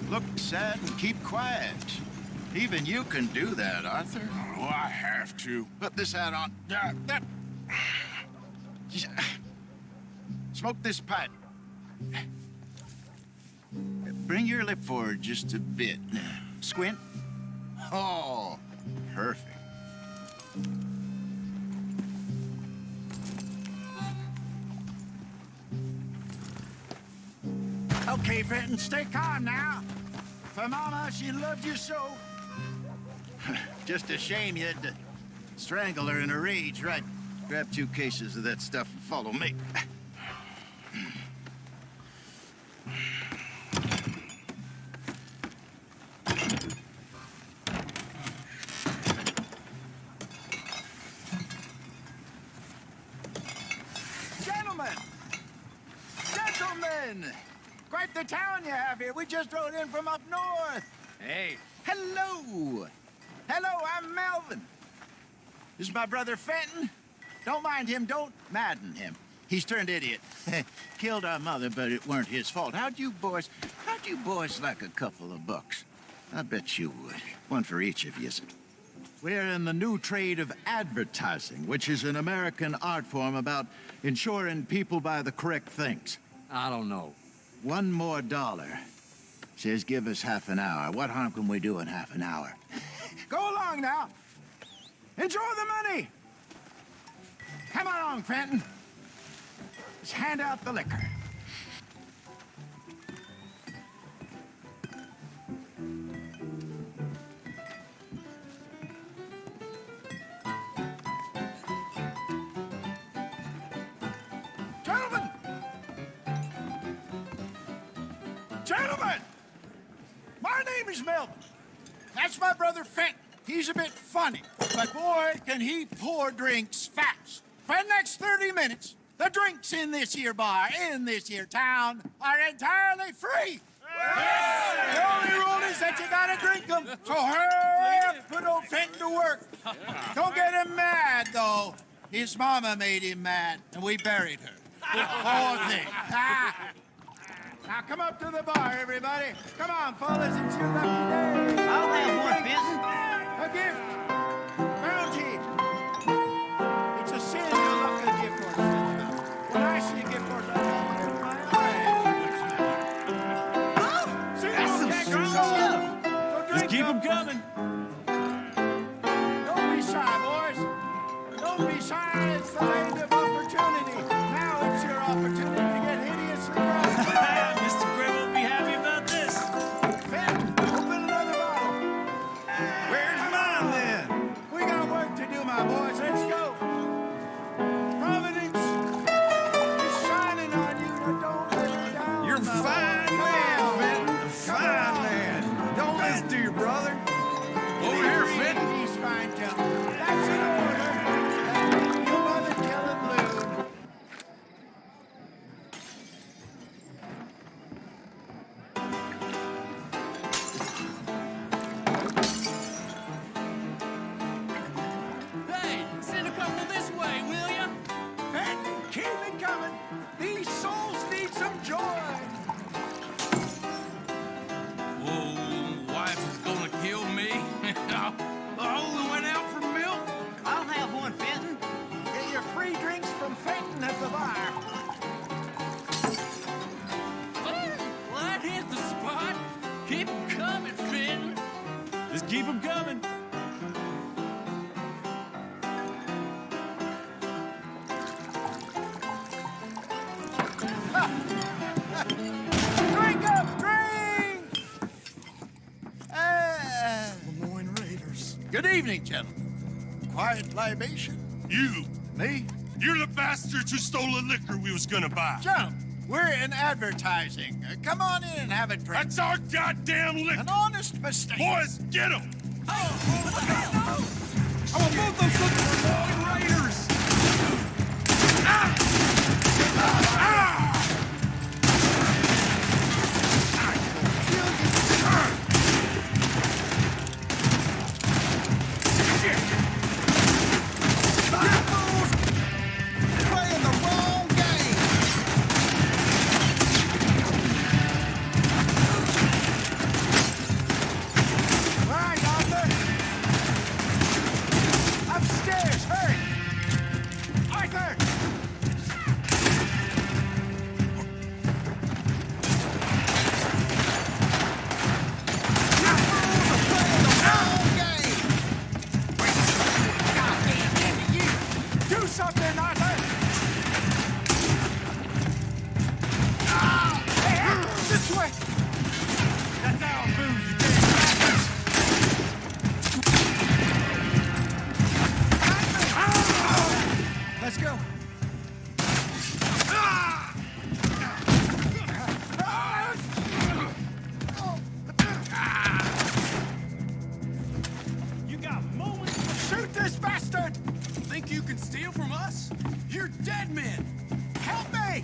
look sad and keep quiet. Even you can do that, Arthur. Oh, I have to. Put this hat on. Smoke this pipe. Bring your lip forward just a bit. Squint. Oh, perfect. Okay, Fenton, stay calm now. For Mama, she loved you so. Just a shame you had to strangle her in a rage, right? Grab 2 cases of that stuff and follow me. Gentlemen! Quite the town you have here. We just rode in from up north. Hey. Hello. Hello, I'm Melvin. This is my brother Fenton. Don't mind him. Don't madden him. He's turned idiot. Killed our mother, but it weren't his fault. How'd you boys like a couple of bucks? I bet you would. One for each of you. We're in the new trade of advertising, which is an American art form about ensuring people buy the correct things. I don't know. $1 more. Says give us half an hour. What harm can we do in half an hour? Go along now. Enjoy the money. Come along, Fenton. Let's hand out the liquor. Gentlemen, Gentlemen! My name is Melvin. That's my brother Fenton. He's a bit funny, but boy, can he pour drinks fast. For the next 30 minutes, the drinks in this here bar, in this here town, are entirely free. Yes. The only rule is that you gotta drink them. So hurry up, put old Fenton to work. Don't get him mad, though. His mama made him mad, and we buried her. Poor thing. Now come up to the bar, everybody. Come on, fellas, it's your lucky day. I'll have one, Fenton. A gift. Bounty. It's a sin to look at a gift horse. When I see a gift horse, I look in my eyes. See, That's some strong stuff. Just keep them coming. Don't be shy, boys. Don't be shy. It's the land of opportunity. Now it's your opportunity to get hideously drunk. Mr. Gray won't be happy about this. Fenton, open another bottle. Where's mine then? We got work to do, my boys. Let's go. Providence is shining on you, but don't let it down. You're a my fine boy. man, Fenton. A fine man. Don't listen to your brother. Over here, Fenton. He's fine, gentlemen. That's an order. Your mother killing Loon. Hey, send a couple this way, will ya? Fenton, keep it coming. These souls need some joy. Oh, wife is gonna kill me. I only went out for milk. I'll have one, Fenton. Get your free drinks from Fenton at the bar. Well, that hit the spot. Keep 'em coming, Fenton. Just keep them coming. Drink up, drink! Lemoyne Raiders. Good evening, gentlemen. Quiet libation. You! Me? You're the bastards who stole the liquor we was gonna buy. Gentlemen, we're in advertising. Come on in and have a drink. That's our goddamn liquor! An honest mistake. Boys, get him! I want both those Lemoyne Raiders. Playing the wrong game. All right, Arthur. Upstairs, hurry. Arthur! Do something, Arthur! Hey, this way! That's our booze, you damn bastards. Let's go. You got moments. Shoot this bastard! Think you can steal from us? You're dead men. Help me!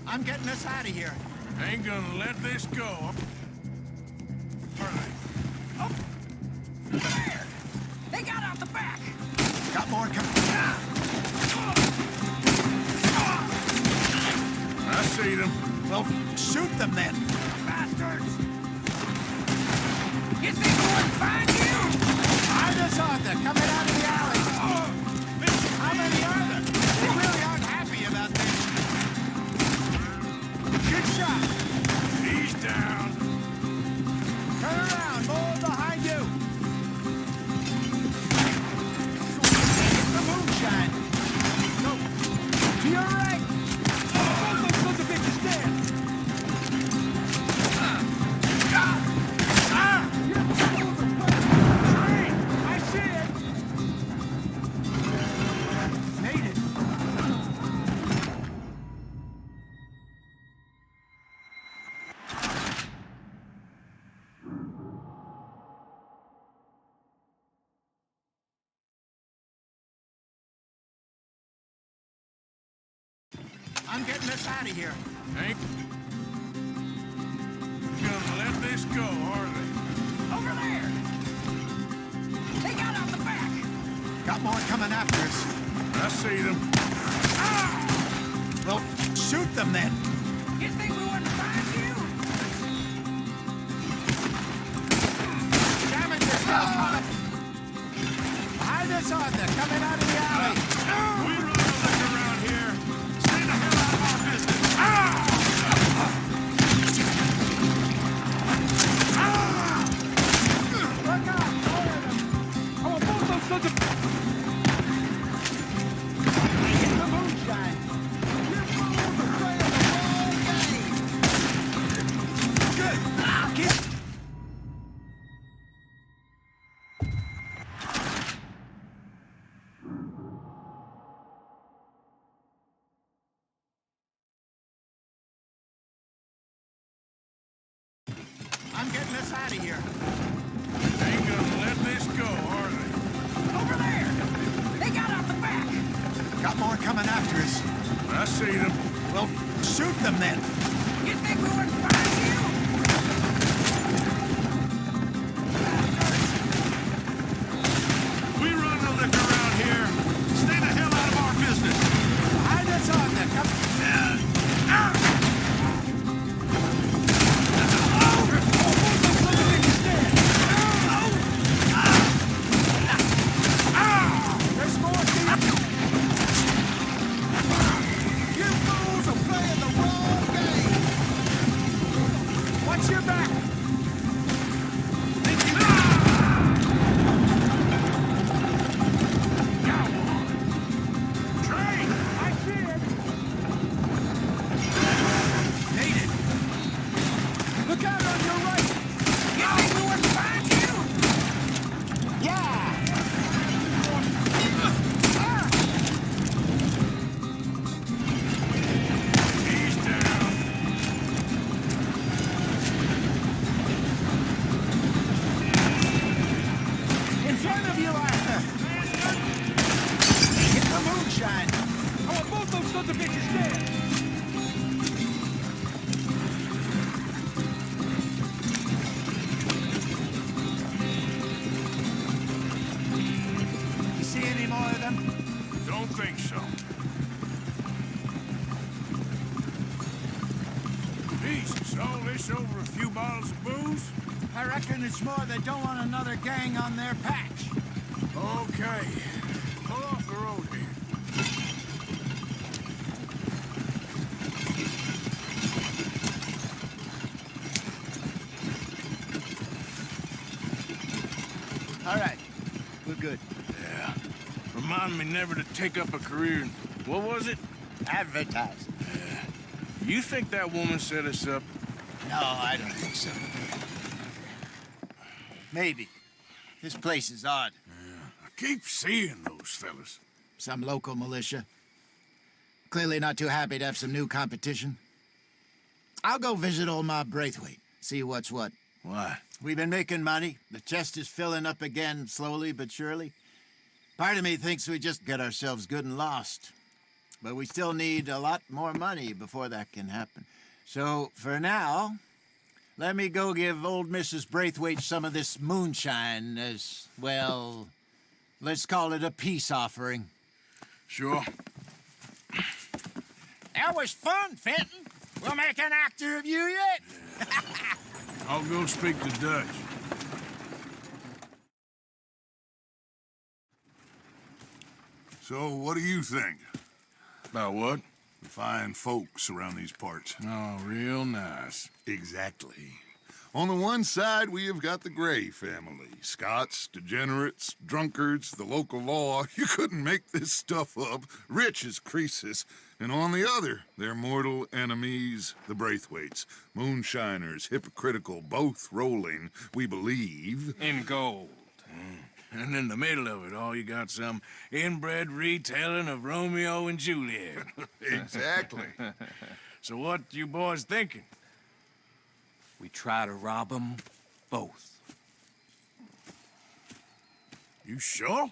I'm getting us out of here. Ain't gonna let this go. There! They got out the back! Got more coming. I see them. Well, shoot them then. Bastards! You think we wouldn't find you? I'm this Arthur coming out of the alley. How many are there? They really aren't happy about this. Good shot. He's down. Turn around. More behind you. It's the moonshine. Go. To your right. Both those sons of bitches dead. I'm getting us out of here. Ain't gonna let this go, are they? Over there! They got out the back! Got more coming after us. I see them. Well, shoot them then. You think we wouldn't find you? Scavenger's still coming. Behind us on they're coming out of the alley. We run the liquor around here. Stay the hell out of our business. Look out! More of them. I want both those sons of... Get the moonshine. You fools are playing the wrong game. Good. Get... I'm getting us out of here. Ain't gonna let this go, are they? Over there! They got out the back! Got more coming after us. I see them. Well, shoot them then. You think we wouldn't find you? We run the liquor around here. Stay the hell out of our business. Behind us on there. Come... There's more to you. You fools are playing the wrong game. Watch your back. Train! I see it. Made it. Look out on your right. You think we wouldn't find you? Yeah. He's down. In front of you, Arthur. Get the moonshine. I want both those sons of bitches dead! You see any more of them? Don't think so. Jesus, all this over a few bottles of booze? I reckon it's more they don't want another gang on their patch. Okay. Pull off the road here. All right. We're good. Yeah. Remind me never to take up a career in... What was it? Advertising. You think that woman set us up? No, I don't think so. Maybe. This place is odd. I keep seeing those fellas. Some local militia. Clearly not too happy to have some new competition. I'll go visit old Ma Braithwaite, see what's what. Why? We've been making money. The chest is filling up again, slowly but surely. Part of me thinks we just get ourselves good and lost. But we still need a lot more money before that can happen. So, for now, let me go give old Mrs. Braithwaite some of this moonshine as, well, let's call it a peace offering. Sure. That was fun, Fenton. We'll make an actor of you yet. I'll go speak to Dutch. So, what do you think? About what? The fine folks around these parts. Oh, real nice. Exactly. On the one side, we have got the Gray family. Scots, degenerates, drunkards, the local law. You couldn't make this stuff up. Rich as Croesus. And on the other, their mortal enemies, the Braithwaites. Moonshiners, hypocritical, both rolling, we believe. In gold. And in the middle of it all, you got some inbred retelling of Romeo and Juliet. Exactly. So what you boys thinking? We try to rob them both. You sure?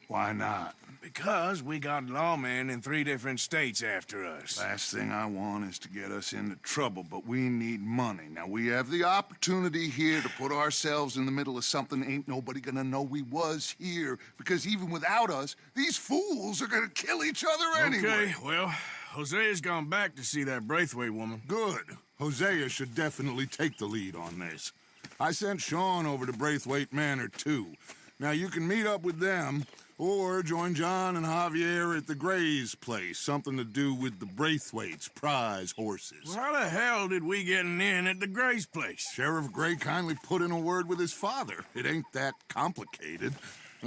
Why not? Because we got lawmen in 3 different states after us. Last thing I want is to get us into trouble, but we need money. Now, we have the opportunity here to put ourselves in the middle of something ain't nobody gonna know we was here, because even without us, these fools are gonna kill each other anyway. Okay, well, Hosea's gone back to see that Braithwaite woman. Good. Hosea should definitely take the lead on this. I sent Sean over to Braithwaite Manor, too. Now, you can meet up with them, or join John and Javier at the Gray's place. Something to do with the Braithwaite's prize horses. Well, how the hell did we get in at the Gray's place? Sheriff Gray kindly put in a word with his father. It ain't that complicated.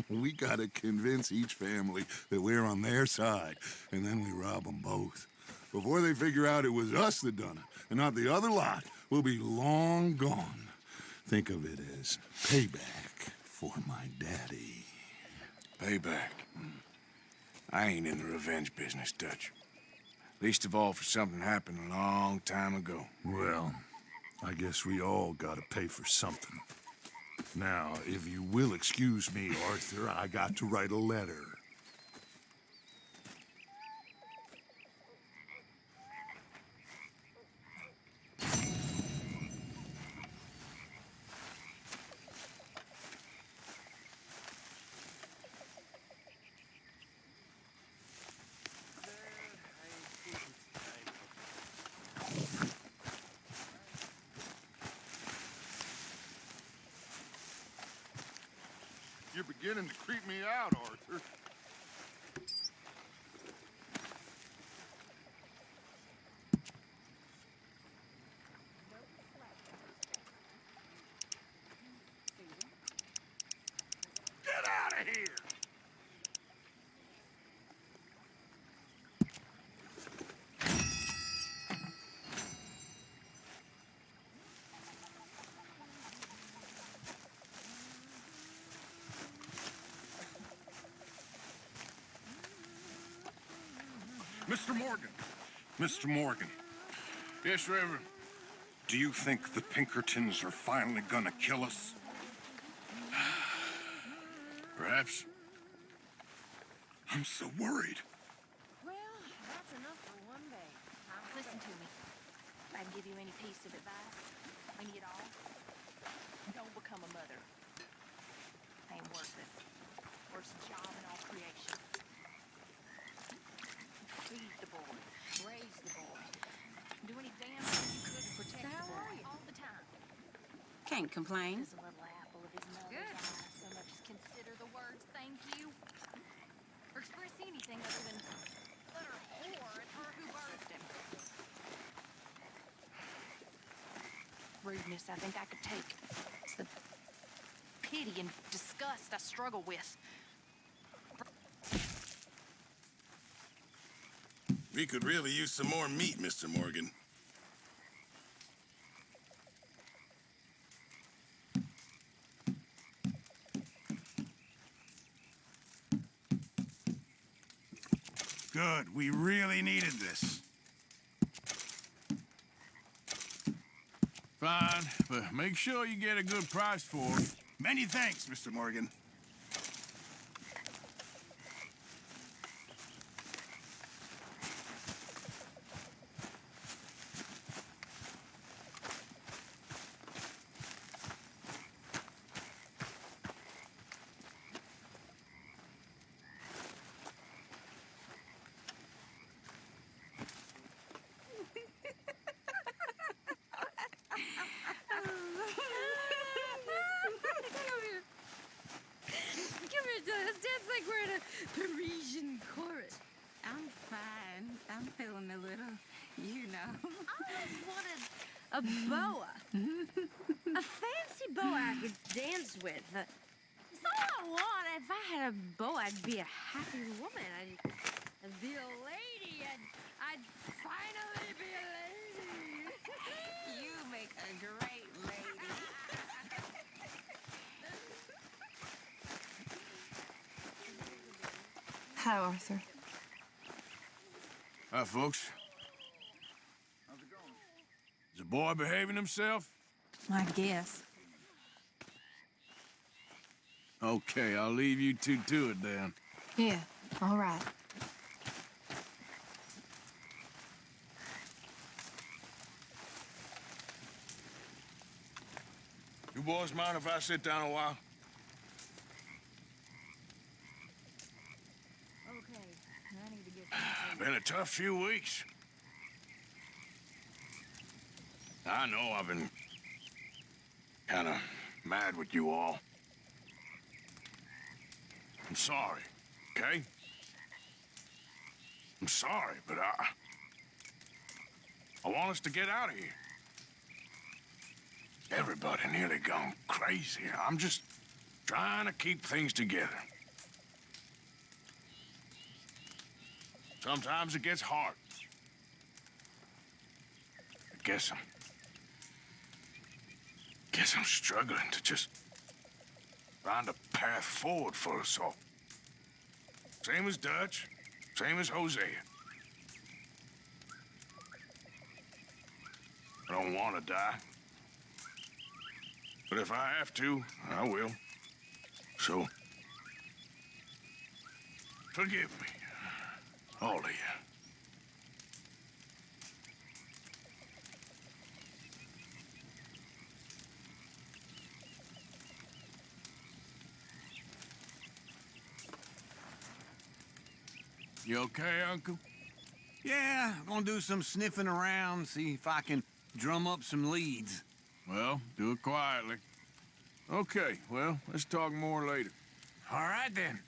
We gotta convince each family that we're on their side, and then we rob them both. Before they figure out it was us that done it, and not the other lot, we'll be long gone. Think of it as payback for my daddy. Payback. I ain't in the revenge business, Dutch. Least of all for something happened a long time ago. Well, I guess we all gotta pay for something. Now, if you will excuse me, Arthur, I got to write a letter. You're beginning to creep me out, Arthur. Get out of here! Mr. Morgan. Mr. Morgan. Yes, Reverend. Do you think the Pinkertons are finally gonna kill us? Perhaps. I'm so worried. Well, that's enough for one day. Listen to me. If I can give you any piece of advice, mean it all, don't become a mother. Ain't worth it. Worst job in all creation. Feed the boy, raise the boy, do any damn thing you could to protect the boy all the time. Can't complain. There's a little apple of his mother's eye, so much as consider the words thank you, or express anything other than utter horror at her who birthed him. Rudeness I think I could take. It's the pity and disgust I struggle with. We could really use some more meat, Mr. Morgan. Good. We really needed this. Fine, but make sure you get a good price for it. Many thanks, Mr. Morgan. Parisian chorus. I'm fine. I'm feeling a little, you know. I wanted a boa. A fancy boa I could dance with. That's all I want. If I had a boa, I'd be a happy woman. I'd be a lady. I'd finally be a lady. You make a great lady. Hi, Arthur. Hi, folks. How's it going? Is the boy behaving himself? I guess. Okay, I'll leave you two to it then. Yeah, all right. You boys mind if I sit down a while? Okay, I need to get Been a tough few weeks. I know I've been kind of mad with you all. I'm sorry, okay? I'm sorry, but I want us to get out of here. Everybody nearly gone crazy. I'm just trying to keep things together. Sometimes it gets hard. I guess I'm struggling to just find a path forward for us all. Same as Dutch, same as Hosea. I don't want to die. But if I have to, I will. So, forgive me, all of you. You okay, Uncle? Yeah, I'm gonna do some sniffing around, see if I can drum up some leads. Well, do it quietly. Okay, well, let's talk more later. All right, then.